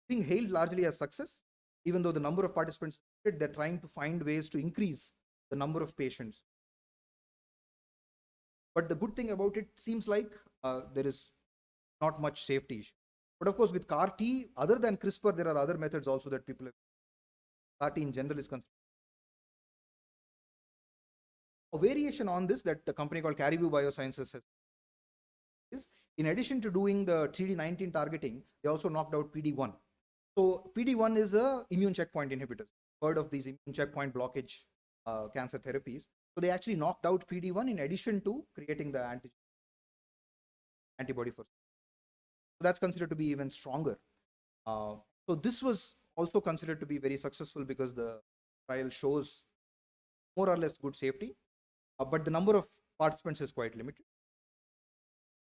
being hailed largely as success, even though the number of participants, they're trying to find ways to increase the number of patients. But the good thing about it seems like there is not much safety issue. But of course, with CAR T, other than CRISPR, there are other methods also that people have. CAR T in general is considered. A variation on this that the company called Caribou Biosciences has is, in addition to doing the CD19 targeting, they also knocked out PD1. So PD1 is a immune checkpoint inhibitor. Heard of these immune checkpoint blockage cancer therapies. So they actually knocked out PD1 in addition to creating the antibody for. So that's considered to be even stronger. So this was also considered to be very successful because the trial shows more or less good safety, but the number of participants is quite limited.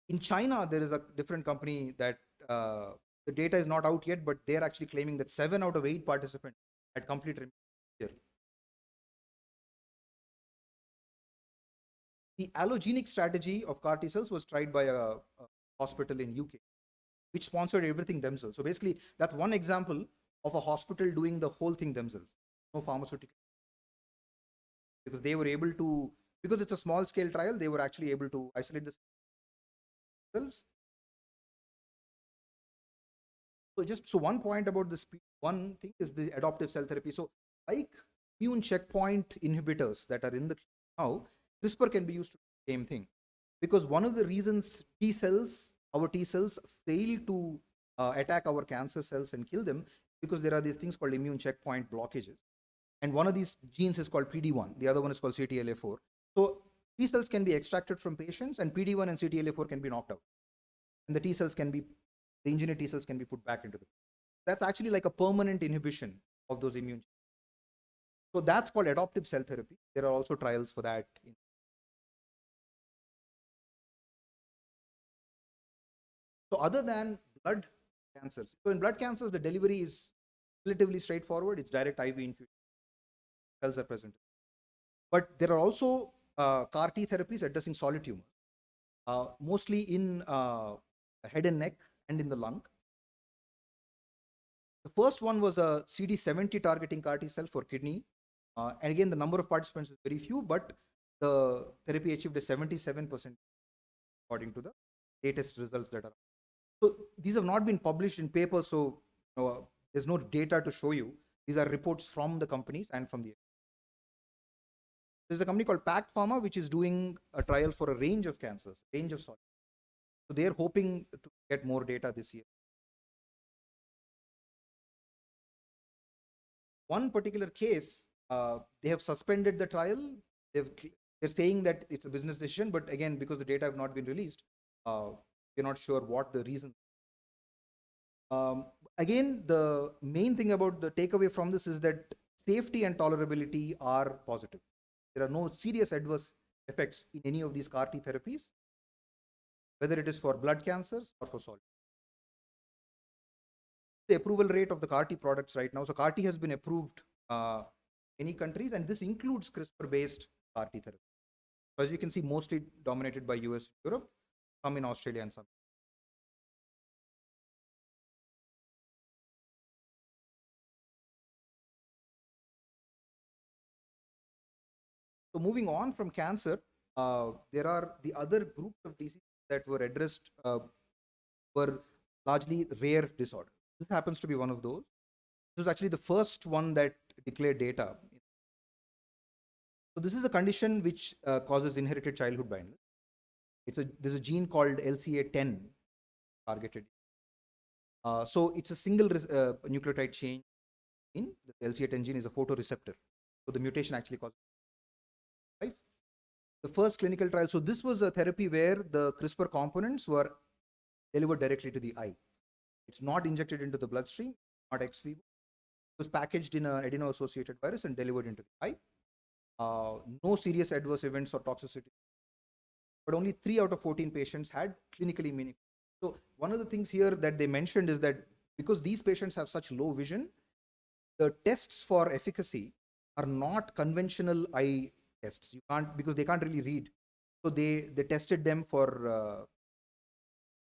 In China, there is a different company that the data is not out yet, but they're actually claiming that 7 out of 8 participants had complete remission. The allogenic strategy of CAR T cells was tried by a hospital in UK, which sponsored everything themselves. So basically, that's one example of a hospital doing the whole thing themselves, no pharmaceutical. Because they were able to, because it's a small scale trial, they were actually able to isolate the cells. So one point about this one thing is the adoptive cell therapy. So like immune checkpoint inhibitors that are in the now, CRISPR can be used to do the same thing. Because one of the reasons our T cells fail to attack our cancer cells and kill them, because there are these things called immune checkpoint blockages. And one of these genes is called PD1. The other one is called CTLA4. So T cells can be extracted from patients and PD1 and CTLA4 can be knocked out. And the engineered T cells can be put back into them. That's actually like a permanent inhibition of those immune. So that's called adoptive cell therapy. There are also trials for that. So other than blood cancers, so in blood cancers, the delivery is relatively straightforward. It's direct IV infusion. Cells are present. But there are also CAR T therapies addressing solid tumors, mostly in head and neck and in the lung. The first one was a CD70 targeting CAR T cell for kidney. And again, the number of participants is very few, but the therapy achieved a 77% according to the latest results that are. So these have not been published in papers, so there's no data to show you. These are reports from the companies and from the. There's a company called Pact Pharma, which is doing a trial for a range of cancers, range of solid. So they're hoping to get more data this year. One particular case, they have suspended the trial. They're saying that it's a business decision, but again, because the data have not been released, we're not sure what the reason. Again, the main thing about the takeaway from this is that safety and tolerability are positive. There are no serious adverse effects in any of these CAR T therapies. whether it is for blood cancers or for solid. The approval rate of the CAR-T products right now. So CAR-T has been approved in many countries, and this includes CRISPR-based CAR-T therapy. So as you can see, mostly dominated by US, Europe, some in Australia and some. So moving on from cancer, there are the other groups of diseases that were addressed were largely rare disorders. This happens to be one of those. This was actually the first one that declared data. So this is a condition which causes inherited childhood blindness. There's a gene called LCA10 targeted. So it's a single nucleotide change in the LCA10 gene is a photoreceptor. So the mutation actually causes life. The first clinical trial. So this was a therapy where the CRISPR components were delivered directly to the eye. It's not injected into the bloodstream, not ex vivo. It was packaged in an adeno-associated virus and delivered into the eye. No serious adverse events or toxicity. But only 3 out of 14 patients had clinically meaningful. So one of the things here that they mentioned is that because these patients have such low vision, the tests for efficacy are not conventional eye tests. You can't, because they can't really read. So they tested them for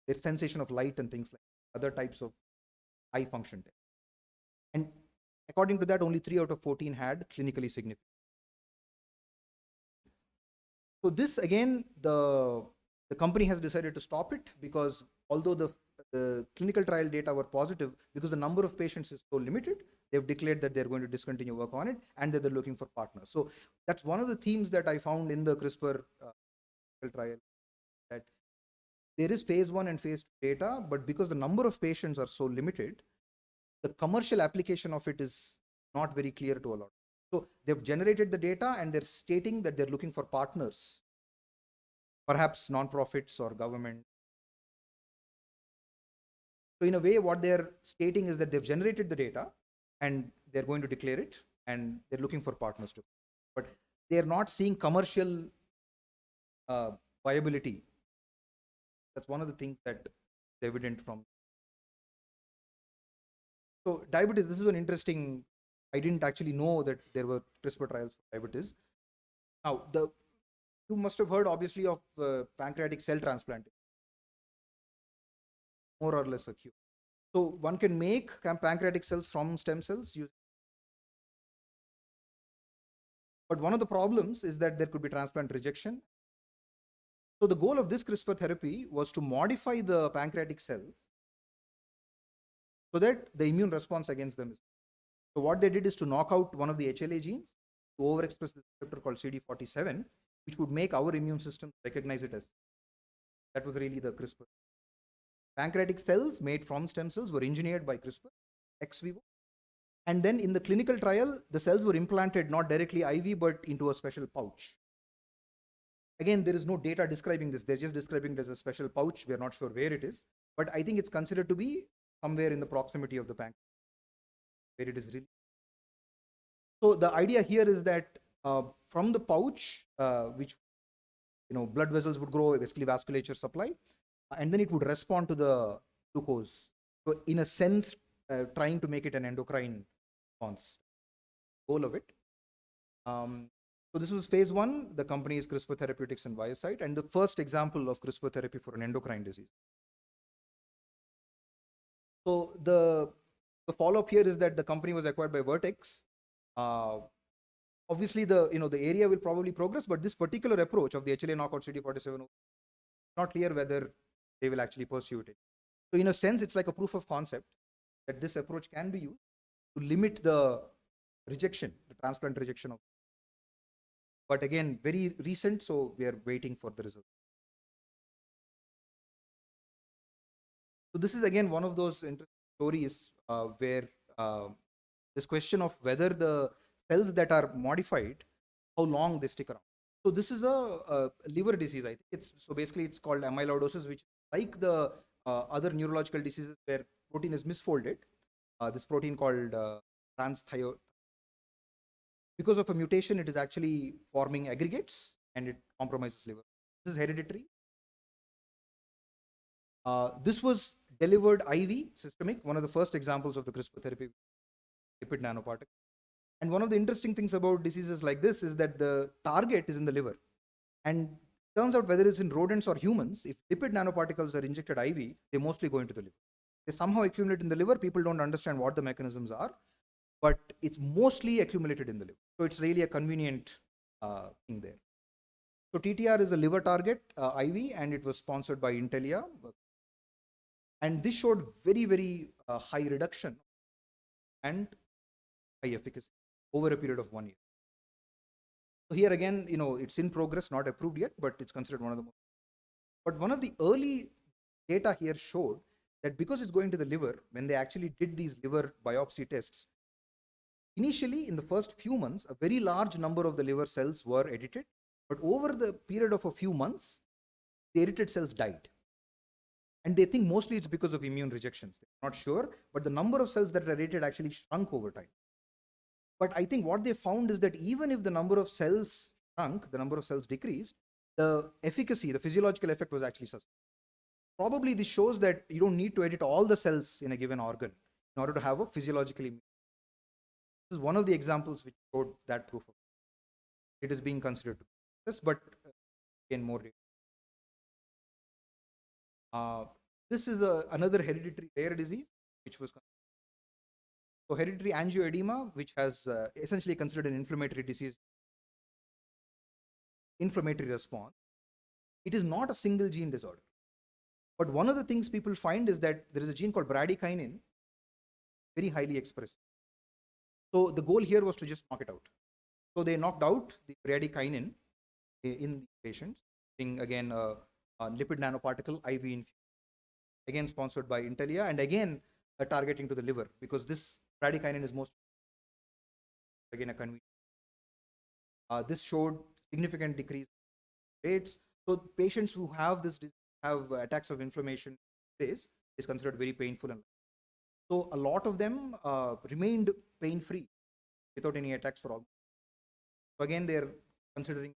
their sensation of light and things like other types of eye function tests. And according to that, only 3 out of 14 had clinically significant. So this again, the company has decided to stop it because although the clinical trial data were positive, because the number of patients is so limited, they've declared that they're going to discontinue work on it and that they're looking for partners. So that's one of the themes that I found in the CRISPR trial, that there is phase 1 and phase 2 data, but because the number of patients are so limited, the commercial application of it is not very clear to a lot. So they've generated the data and they're stating that they're looking for partners, perhaps non-profits or government. So in a way, what they're stating is that they've generated the data and they're going to declare it and they're looking for partners too. But they're not seeing commercial viability. That's one of the things that is evident from. So diabetes, this is an interesting, I didn't actually know that there were CRISPR trials for diabetes. Now, you must have heard obviously of pancreatic cell transplant, more or less a cure. So one can make pancreatic cells from stem cells. But one of the problems is that there could be transplant rejection. So the goal of this CRISPR therapy was to modify the pancreatic cells so that the immune response against them is. So what they did is to knock out one of the HLA genes to overexpress the receptor called CD47, which would make our immune system recognize it as. That was really the CRISPR. Pancreatic cells made from stem cells were engineered by CRISPR ex vivo. And then in the clinical trial, the cells were implanted not directly IV, but into a special pouch. Again, there is no data describing this. They're just describing it as a special pouch. We're not sure where it is, but I think it's considered to be somewhere in the proximity of the pancreas, where it is really. So the idea here is that from the pouch, which blood vessels would grow, basically vasculature supply, and then it would respond to the glucose. So in a sense, trying to make it an endocrine response. Goal of it. So this was phase 1. The company is CRISPR Therapeutics and ViaCyte, and the first example of CRISPR therapy for an endocrine disease. So the follow-up here is that the company was acquired by Vertex. Obviously, the area will probably progress, but this particular approach of the HLA knockout CD47, not clear whether they will actually pursue it. So in a sense, it's like a proof of concept that this approach can be used to limit the rejection, the transplant rejection of. But again, very recent, so we are waiting for the result. So this is again one of those interesting stories where this question of whether the cells that are modified, how long they stick around. So this is a liver disease, I think. So basically it's called amyloidosis, which like the other neurological diseases where protein is misfolded, this protein called transthyretin. Because of a mutation, it is actually forming aggregates and it compromises liver. This is hereditary. This was delivered IV, systemic, one of the first examples of the CRISPR therapy, lipid nanoparticle. And one of the interesting things about diseases like this is that the target is in the liver. And turns out whether it's in rodents or humans, if lipid nanoparticles are injected IV, they mostly go into the liver. They somehow accumulate in the liver. People don't understand what the mechanisms are, but it's mostly accumulated in the liver. So it's really a convenient thing there. So TTR is a liver target, IV, and it was sponsored by Intellia. And this showed very, very high reduction and high efficacy over a period of 1 year. So here again, it's in progress, not approved yet, but it's considered one of the most. But one of the early data here showed that because it's going to the liver, when they actually did these liver biopsy tests, initially in the first few months, a very large number of the liver cells were edited, but over the period of a few months, the edited cells died. And they think mostly it's because of immune rejections. They're not sure, but the number of cells that are edited actually shrunk over time. But I think what they found is that even if the number of cells shrunk, the number of cells decreased, the efficacy, the physiological effect was actually sustained. Probably this shows that you don't need to edit all the cells in a given organ in order to have a physiologically. This is one of the examples which showed that proof of it is being considered to be this, but again, more data. This is another hereditary rare disease which was so hereditary angioedema, which has essentially considered an inflammatory disease, inflammatory response. It is not a single gene disorder, but one of the things people find is that there is a gene called bradykinin, very highly expressed. So the goal here was to just knock it out. So they knocked out the bradykinin in the patients, being again a lipid nanoparticle IV infusion, again sponsored by Intellia, and again targeting to the liver, because this bradykinin is most again a convenient. This showed significant decrease in rates. So patients who have this have attacks of inflammation is considered very painful, and so a lot of them remained pain-free without any attacks for all. So again, they're considering,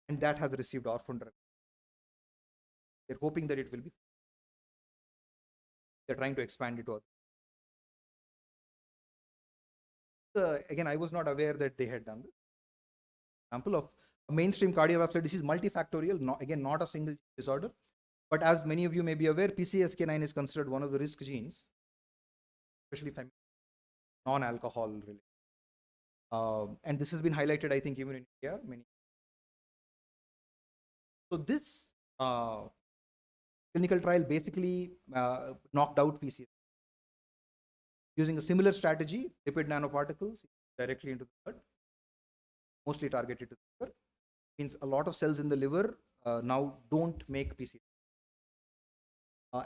and that has received orphan drug. They're hoping that it will be. They're trying to expand it to others. Again, I was not aware that they had done this. Example of a mainstream cardiovascular disease, multifactorial, not a single disorder. But as many of you may be aware, PCSK9 is considered one of the risk genes, especially if I'm non-alcohol related. And this has been highlighted, I think, even in India. So this clinical trial basically knocked out PCSK9 using a similar strategy, lipid nanoparticles directly into the blood, mostly targeted to the liver. Means a lot of cells in the liver now don't make PCSK9.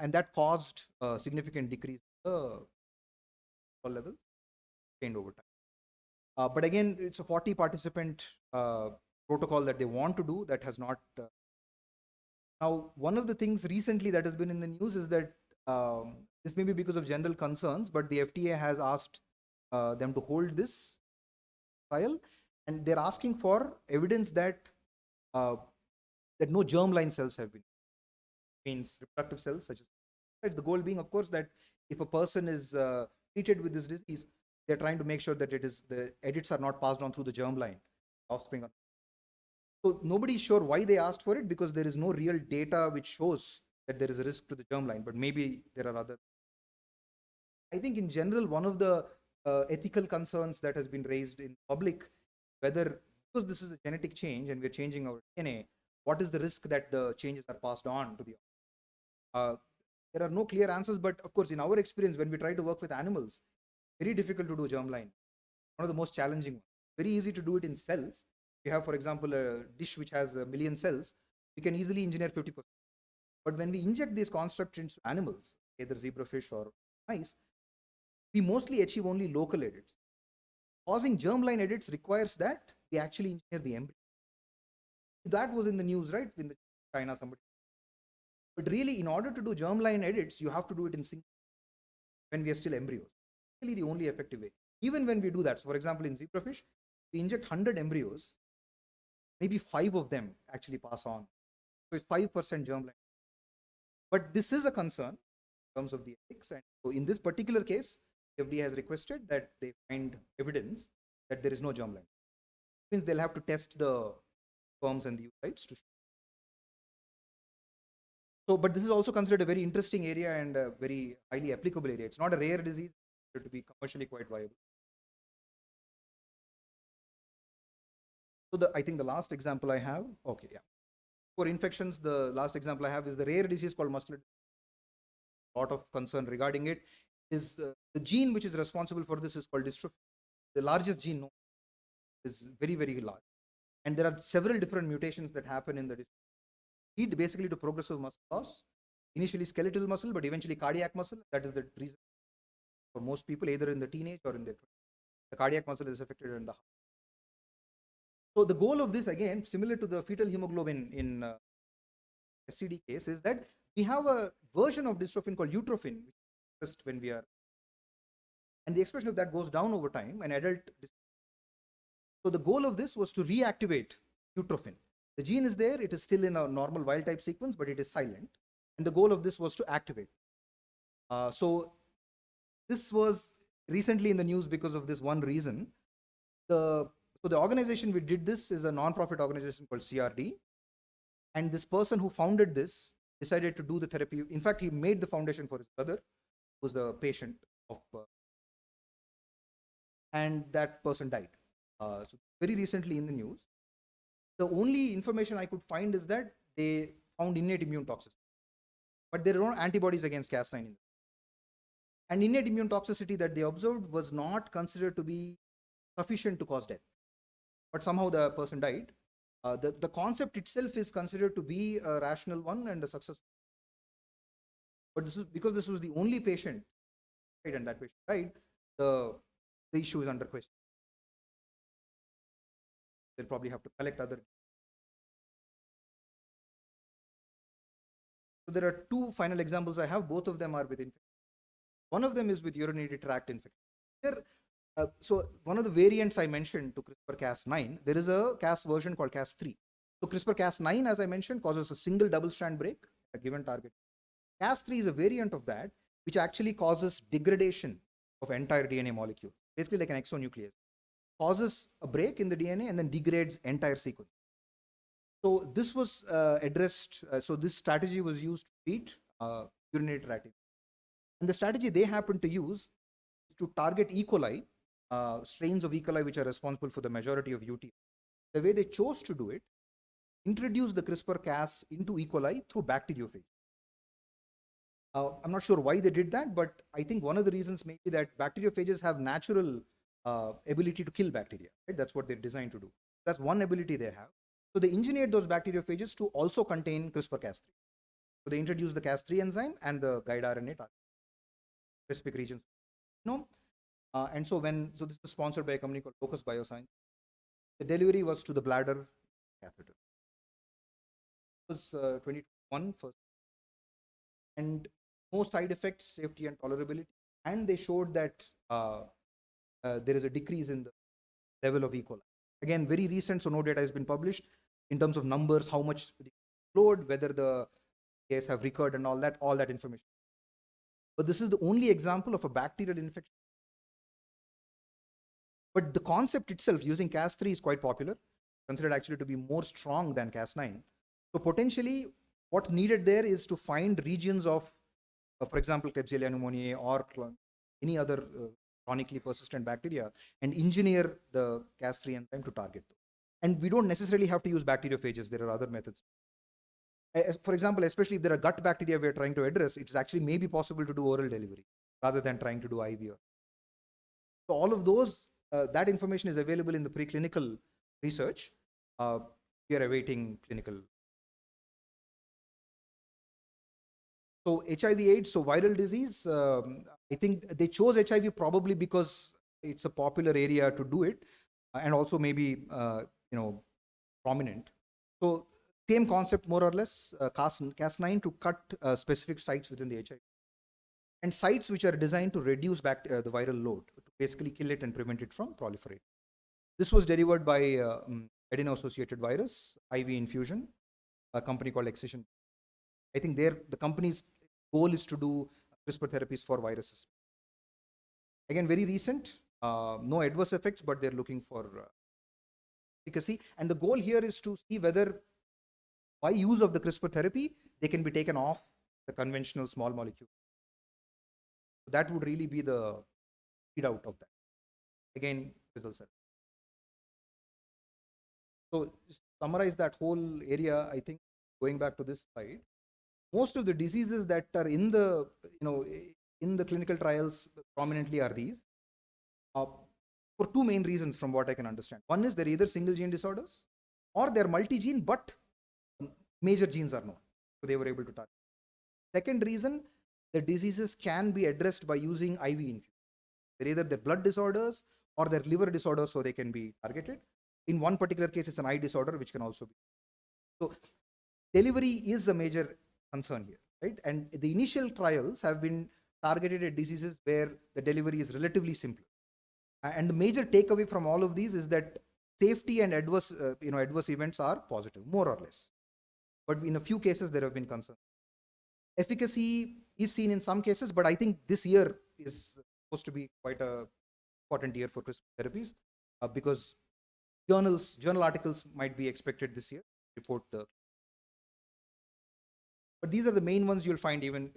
And that caused a significant decrease in the levels gained over time. But again, it's a 40 participant protocol that they want to do that has not. Now, one of the things recently that has been in the news is that this may be because of general concerns, but the FDA has asked them to hold this trial, and they're asking for evidence that that no germline cells have been. Means reproductive cells, such as, right? The goal being, of course, that if a person is treated with this disease, they're trying to make sure that the edits are not passed on through the germline, offspring. So nobody is sure why they asked for it, because there is no real data which shows that there is a risk to the germline, but maybe there are other. I think in general, one of the ethical concerns that has been raised in public, whether because this is a genetic change and we're changing our DNA, what is the risk that the changes are passed on to the there are no clear answers, but of course, in our experience, when we try to work with animals, very difficult to do germline. One of the most challenging ones. Very easy to do it in cells. You have, for example, a dish which has 1 million cells, we can easily engineer 50%. But when we inject these constructs into animals, either zebrafish or mice, we mostly achieve only local edits. Causing germline edits requires that we actually engineer the embryo. That was in the news, right? In China, somebody. But really, in order to do germline edits, you have to do it in single when we are still embryos. Really, the only effective way. Even when we do that, so for example, in zebrafish, we inject 100 embryos, maybe 5 of them actually pass on. So it's 5% germline. But this is a concern in terms of the ethics. And so in this particular case, FDA has requested that they find evidence that there is no germline. Means they'll have to test the sperms and the oocytes to show. So, but this is also considered a very interesting area and a very highly applicable area. It's not a rare disease, to be commercially quite viable. So I think the last example I have, okay, yeah. For infections, the last example I have is the rare disease called muscular. A lot of concern regarding it is the gene which is responsible for this is called dystrophy. The largest gene known is very, very large. And there are several different mutations that happen in the dystrophy. Lead basically to progressive muscle loss, initially skeletal muscle, but eventually cardiac muscle. That is the reason for most people, either in the teenage or in their 20s. The cardiac muscle is affected in the heart. So the goal of this, again, similar to the fetal hemoglobin in SCD case, is that we have a version of dystrophin called utrophin, which is just when we are, and the expression of that goes down over time, an adult. So the goal of this was to reactivate utrophin. The gene is there, it is still in a normal wild type sequence, but it is silent. And the goal of this was to activate. So this was recently in the news because of this one reason. So the organization we did this is a non-profit organization called CRD. And this person who founded this decided to do the therapy. In fact, he made the foundation for his brother, who was the patient of, and that person died. So very recently in the news. The only information I could find is that they found innate immune toxicity, but there are no antibodies against Cas9 in them. And innate immune toxicity that they observed was not considered to be sufficient to cause death. But somehow the person died. The concept itself is considered to be a rational one and a successful. But this was, because this was the only patient, right, and that patient died, the issue is under question. They'll probably have to collect other. So there are two final examples I have. Both of them are with infection. One of them is with urinary tract infection. Here, so one of the variants I mentioned to CRISPR-Cas9, there is a Cas version called Cas3. So CRISPR-Cas9, as I mentioned, causes a single double-strand break, a given target. Cas3 is a variant of that, which actually causes degradation of entire DNA molecule, basically like an exonuclease. Causes a break in the DNA and then degrades entire sequence. So this was addressed, so this strategy was used to treat urinary tract infection. And the strategy they happened to use is to target E. coli, strains of E. coli which are responsible for the majority of UTI. The way they chose to do it, introduce the CRISPR-Cas into E. coli through bacteriophage. I'm not sure why they did that, but I think one of the reasons may be that bacteriophages have natural ability to kill bacteria. Right? That's what they're designed to do. That's one ability they have. So they engineered those bacteriophages to also contain CRISPR-Cas3. So they introduced the Cas3 enzyme and the guide RNA target specific regions. And so so this was sponsored by a company called Focus Bioscience. The delivery was to the bladder catheter. It was 2021 first. And no side effects, safety and tolerability. And they showed that there is a decrease in the level of E. coli. Again, very recent, so no data has been published in terms of numbers, how much load, whether the case have recurred and all that information. But this is the only example of a bacterial infection. But the concept itself using Cas3 is quite popular, considered actually to be more strong than Cas9. So potentially what's needed there is to find regions of, for example, Klebsiella pneumoniae or any other chronically persistent bacteria and engineer the Cas3 enzyme to target them. And we don't necessarily have to use bacteriophages. There are other methods. For example, especially if there are gut bacteria we're trying to address, it's actually maybe possible to do oral delivery rather than trying to do IV. So all of those, that information is available in the preclinical research. We are awaiting clinical. So HIV/AIDS, so viral disease, I think they chose HIV probably because it's a popular area to do it, and also maybe prominent. So same concept more or less, Cas9 to cut specific sites within the HIV, and sites which are designed to reduce the viral load to basically kill it and prevent it from proliferating. This was delivered by adeno-associated virus, IV infusion. a company called Excision. I think the company's goal is to do CRISPR therapies for viruses. Again, very recent, no adverse effects, but they're looking for efficacy. And the goal here is to see whether by use of the CRISPR therapy, they can be taken off the conventional small molecule. So that would really be the readout of that. Again, results are. So just to summarize that whole area, I think going back to this slide, most of the diseases that are in the clinical trials prominently are these for two main reasons from what I can understand. One is they're either single gene disorders or they're multi-gene, but major genes are known. So they were able to target. Second reason, the diseases can be addressed by using IV infusion. They're either their blood disorders or their liver disorders, so they can be targeted. In one particular case, it's an eye disorder, which can also be. So delivery is a major concern here, right? And the initial trials have been targeted at diseases where the delivery is relatively simple. And the major takeaway from all of these is that safety and adverse events are positive, more or less. But in a few cases, there have been concerns. Efficacy is seen in some cases, but I think this year is supposed to be quite a important year for CRISPR therapies because journal articles might be expected this year report the. But these are the main ones you'll find even,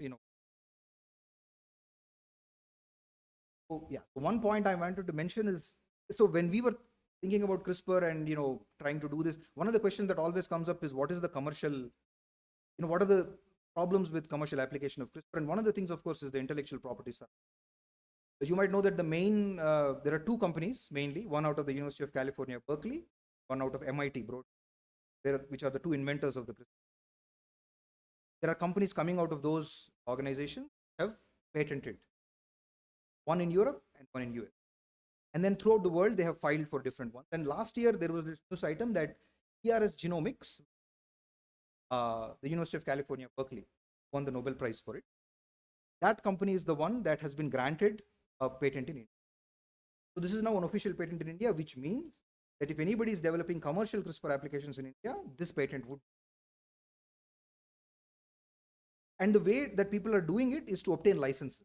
Oh, yeah. So one point I wanted to mention is, so when we were thinking about CRISPR and, trying to do this, one of the questions that always comes up is what is the commercial, what are the problems with commercial application of CRISPR? And one of the things, of course, is the intellectual property side. As you might know that there are two companies mainly, one out of the University of California, Berkeley, one out of MIT, Broad, which are the two inventors of the CRISPR. There are companies coming out of those organizations have patented. One in Europe and one in US. And then throughout the world, they have filed for different ones. And last year, there was this news item that PRS Genomics, the University of California, Berkeley, won the Nobel Prize for it. That company is the one that has been granted a patent in India. So this is now an official patent in India, which means that if anybody is developing commercial CRISPR applications in India, this patent would. And the way that people are doing it is to obtain licenses.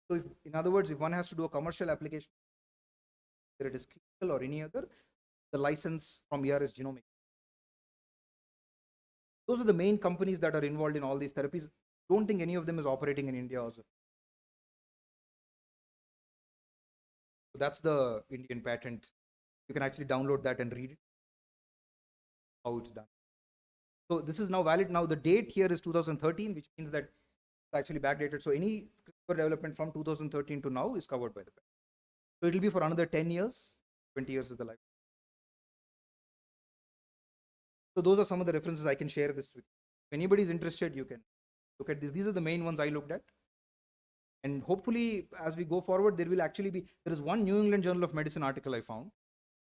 So in other words, if one has to do a commercial application, whether it is clinical or any other, the license from ERS Genomics. Those are the main companies that are involved in all these therapies. Don't think any of them is operating in India also. So that's the Indian patent. You can actually download that and read it, how it's done. So this is now valid. Now the date here is 2013, which means that it's actually backdated. So any CRISPR development from 2013 to now is covered by the patent. So it will be for another 10 years, 20 years is the life. So those are some of the references I can share this with you. If anybody is interested, you can look at this. These are the main ones I looked at. And hopefully, as we go forward, there is one New England Journal of Medicine article I found,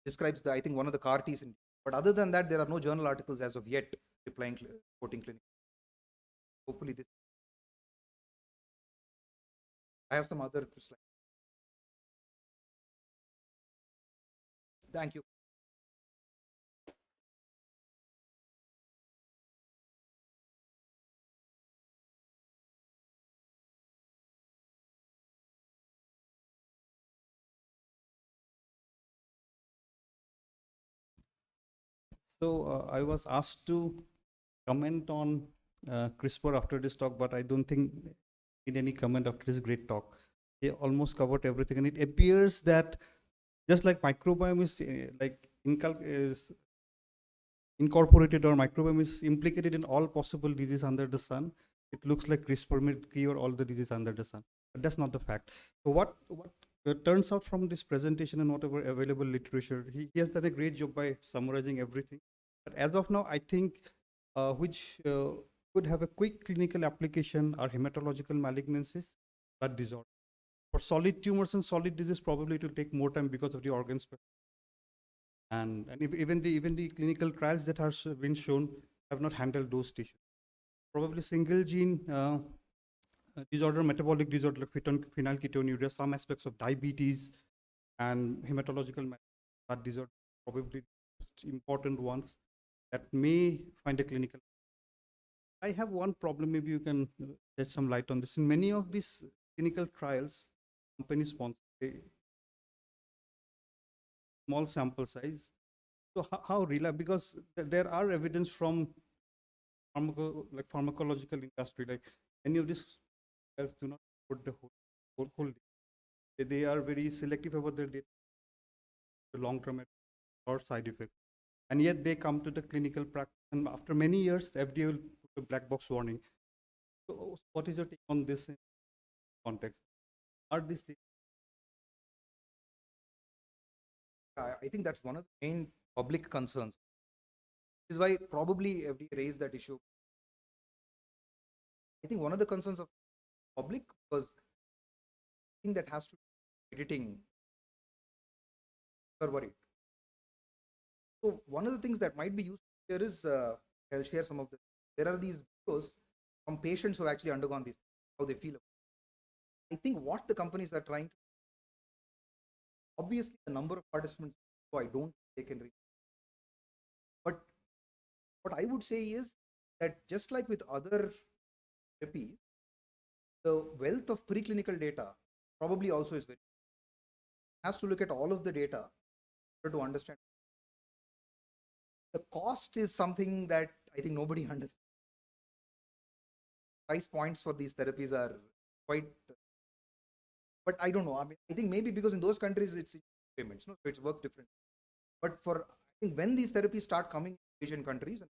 describes I think one of the CAR Ts. But other than that, there are no journal articles as of yet reporting clinical. Hopefully this. I have some other slides. Thank you. So I was asked to comment on CRISPR after this talk, but I don't think need any comment after this great talk. They almost covered everything, and it appears that just like microbiome is incorporated or microbiome is implicated in all possible diseases under the sun, it looks like CRISPR may cure all the diseases under the sun. But that's not the fact. So what turns out from this presentation and whatever available literature, he has done a great job by summarizing everything. But as of now, I think which could have a quick clinical application are hematological malignancies, blood disorder. For solid tumors and solid disease, probably it will take more time because of the organs. And even the clinical trials that have been shown have not handled those tissues. Probably single gene disorder, metabolic disorder like phenylketonuria, some aspects of diabetes and hematological blood disorder, probably the most important ones that may find a clinical. I have one problem, maybe you can shed some light on this. In many of these clinical trials, company sponsor a small sample size. So how reliable, because there are evidence from pharmacological industry, like any of these trials do not put the whole data. They are very selective about their data, the long-term or side effect. And yet they come to the clinical practice, and after many years, FDA will put a black box warning. So what is your take on this in context? Are these I think that's one of the main public concerns. This is why probably FDA raised that issue. I think one of the concerns of public was thing that has to do with editing. Are worried. So one of the things that might be used here is I'll share some of the. There are these videos from patients who have actually undergone this, how they feel. I think what the companies are trying to, obviously the number of participants, so I don't think they can reach. But what I would say is that just like with other therapies, the wealth of preclinical data probably also is very, has to look at all of the data to understand. The cost is something that I think nobody understands. Price points for these therapies are quite, but I don't know. I mean, I think maybe because in those countries it's payments, no, so it's works different. But for I think when these therapies start coming in Asian countries,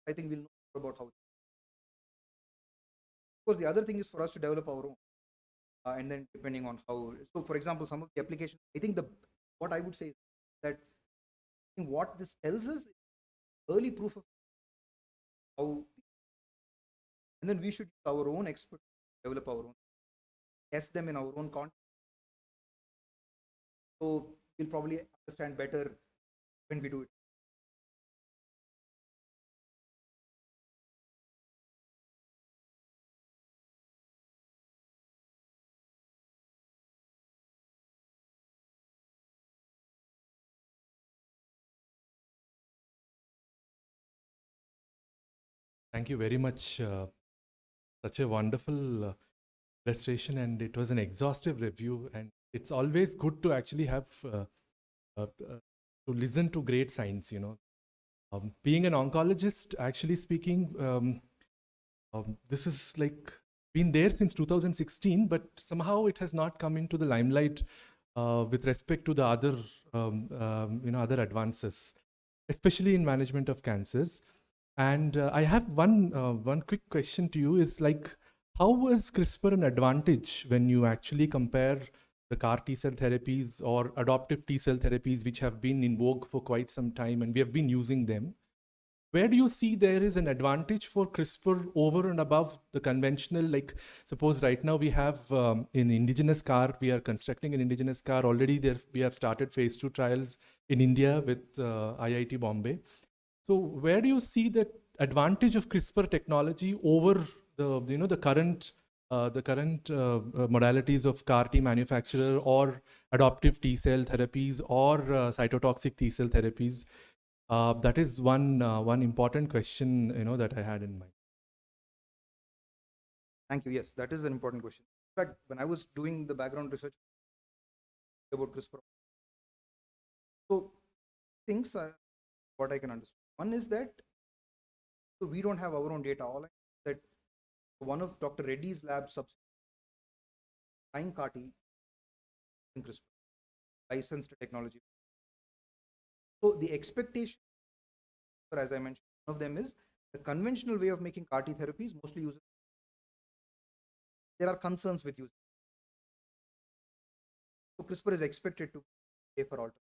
I think we'll know about how. Of course, the other thing is for us to develop our own, and then depending on how. So, for example, some of the applications, I think what I would say is that I think what this tells us is early proof of how, and then we should use our own expert, develop our own, test them in our own context. So we'll probably understand better when we do it. Thank you very much. Such a wonderful illustration, and it was an exhaustive review. And it's always good to actually have to listen to great science. You know, being an oncologist, actually speaking, this is like been there since 2016, but somehow it has not come into the limelight with respect to the other other advances, especially in management of cancers. And I have one quick question to you is like, how was CRISPR an advantage when you actually compare the CAR T cell therapies or adoptive T cell therapies, which have been in vogue for quite some time and we have been using them? Where do you see there is an advantage for CRISPR over and above the conventional? Like, suppose right now we have in indigenous CAR, we are constructing an indigenous CAR already. There we have started phase 2 trials in India with IIT Bombay. So where do you see the advantage of CRISPR technology over the current modalities of CAR T manufacturer or adoptive T cell therapies or cytotoxic T cell therapies? That is one important question that I had in mind. Thank you. Yes, that is an important question. In fact, when I was doing the background research about CRISPR, so things are what I can understand. One is that so we don't have our own data. All I know that one of Dr. Reddy's lab trying CAR T in CRISPR, licensed technology. So the expectation, as I mentioned, one of them is the conventional way of making CAR T therapies mostly uses. There are concerns with using. So CRISPR is expected to pay for alternative,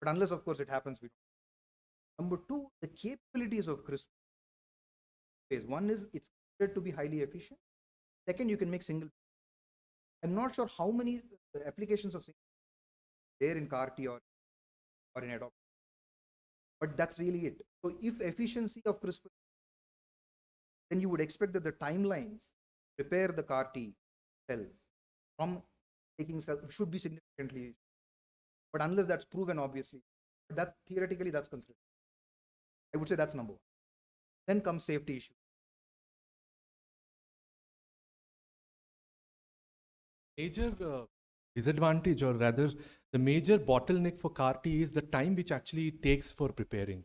but unless of course it happens, we don't. Number two, the capabilities of CRISPR. One is it's considered to be highly efficient. Second, you can make single. I'm not sure how many applications of single there in CAR T or in adoptive, but that's really it. So if efficiency of CRISPR, then you would expect that the timelines prepare the CAR T cells from taking cells should be significantly, but unless that's proven, obviously, but that theoretically that's considered. I would say that's number one. Then comes safety issue. Major disadvantage, or rather the major bottleneck for CAR T is the time which actually it takes for preparing.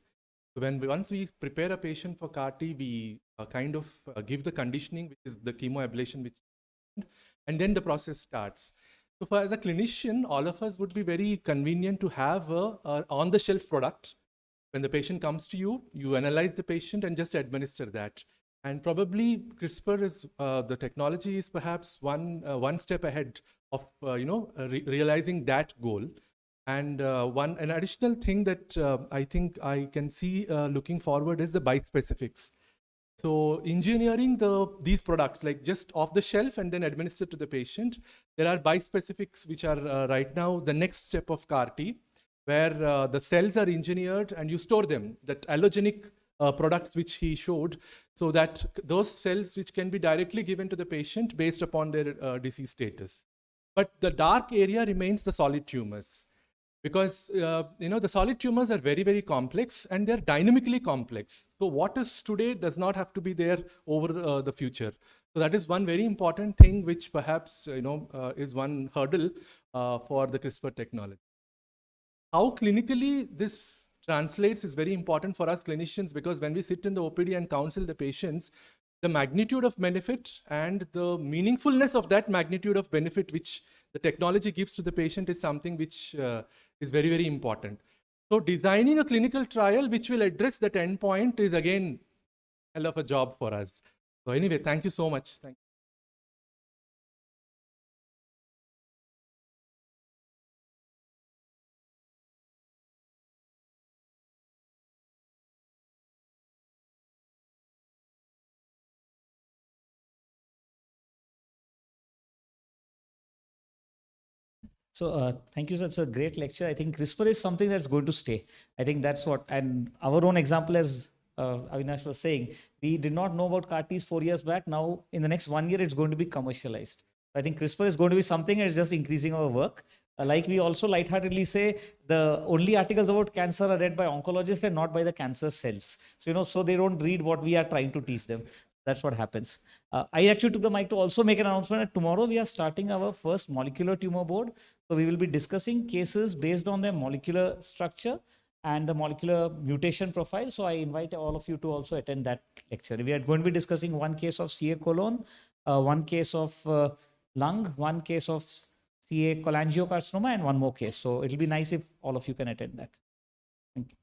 So once we prepare a patient for CAR T, we kind of give the conditioning, which is the chemoablation, and then the process starts. So as a clinician, all of us would be very convenient to have a on-the-shelf product. When the patient comes to you, you analyze the patient and just administer that. And probably CRISPR is the technology is perhaps one step ahead of realizing that goal. And an additional thing that I think I can see looking forward is the bispecifics. So engineering these products like just off the shelf and then administered to the patient. There are bispecifics which are right now the next step of CAR T, where the cells are engineered and you store them, that allogenic products which he showed, so that those cells which can be directly given to the patient based upon their disease status. But the dark area remains the solid tumors. Because the solid tumors are very, very complex and they're dynamically complex. So what is today does not have to be there over the future. So that is one very important thing which perhaps is one hurdle for the CRISPR technology. How clinically this translates is very important for us clinicians, because when we sit in the OPD and counsel the patients, the magnitude of benefit and the meaningfulness of that magnitude of benefit which the technology gives to the patient is something which is very, very important. So designing a clinical trial which will address that endpoint is again a hell of a job for us. So anyway, thank you so much. Thank you. So thank you, sir. It's a great lecture. I think CRISPR is something that's going to stay. I think that's what, and our own example, as Avinash was saying, we did not know about CAR Ts 4 years back. Now, in the next 1 year, it's going to be commercialized. I think CRISPR is going to be something that's just increasing our work. Like we also lightheartedly say, the only articles about cancer are read by oncologists and not by the cancer cells. So, so they don't read what we are trying to teach them. That's what happens. I actually took the mic to also make an announcement that tomorrow we are starting our first molecular tumor board. So we will be discussing cases based on their molecular structure and the molecular mutation profile. So I invite all of you to also attend that lecture. We are going to be discussing one case of CA colon, one case of lung, one case of CA cholangiocarcinoma, and one more case. So it'll be nice if all of you can attend that. Thank you.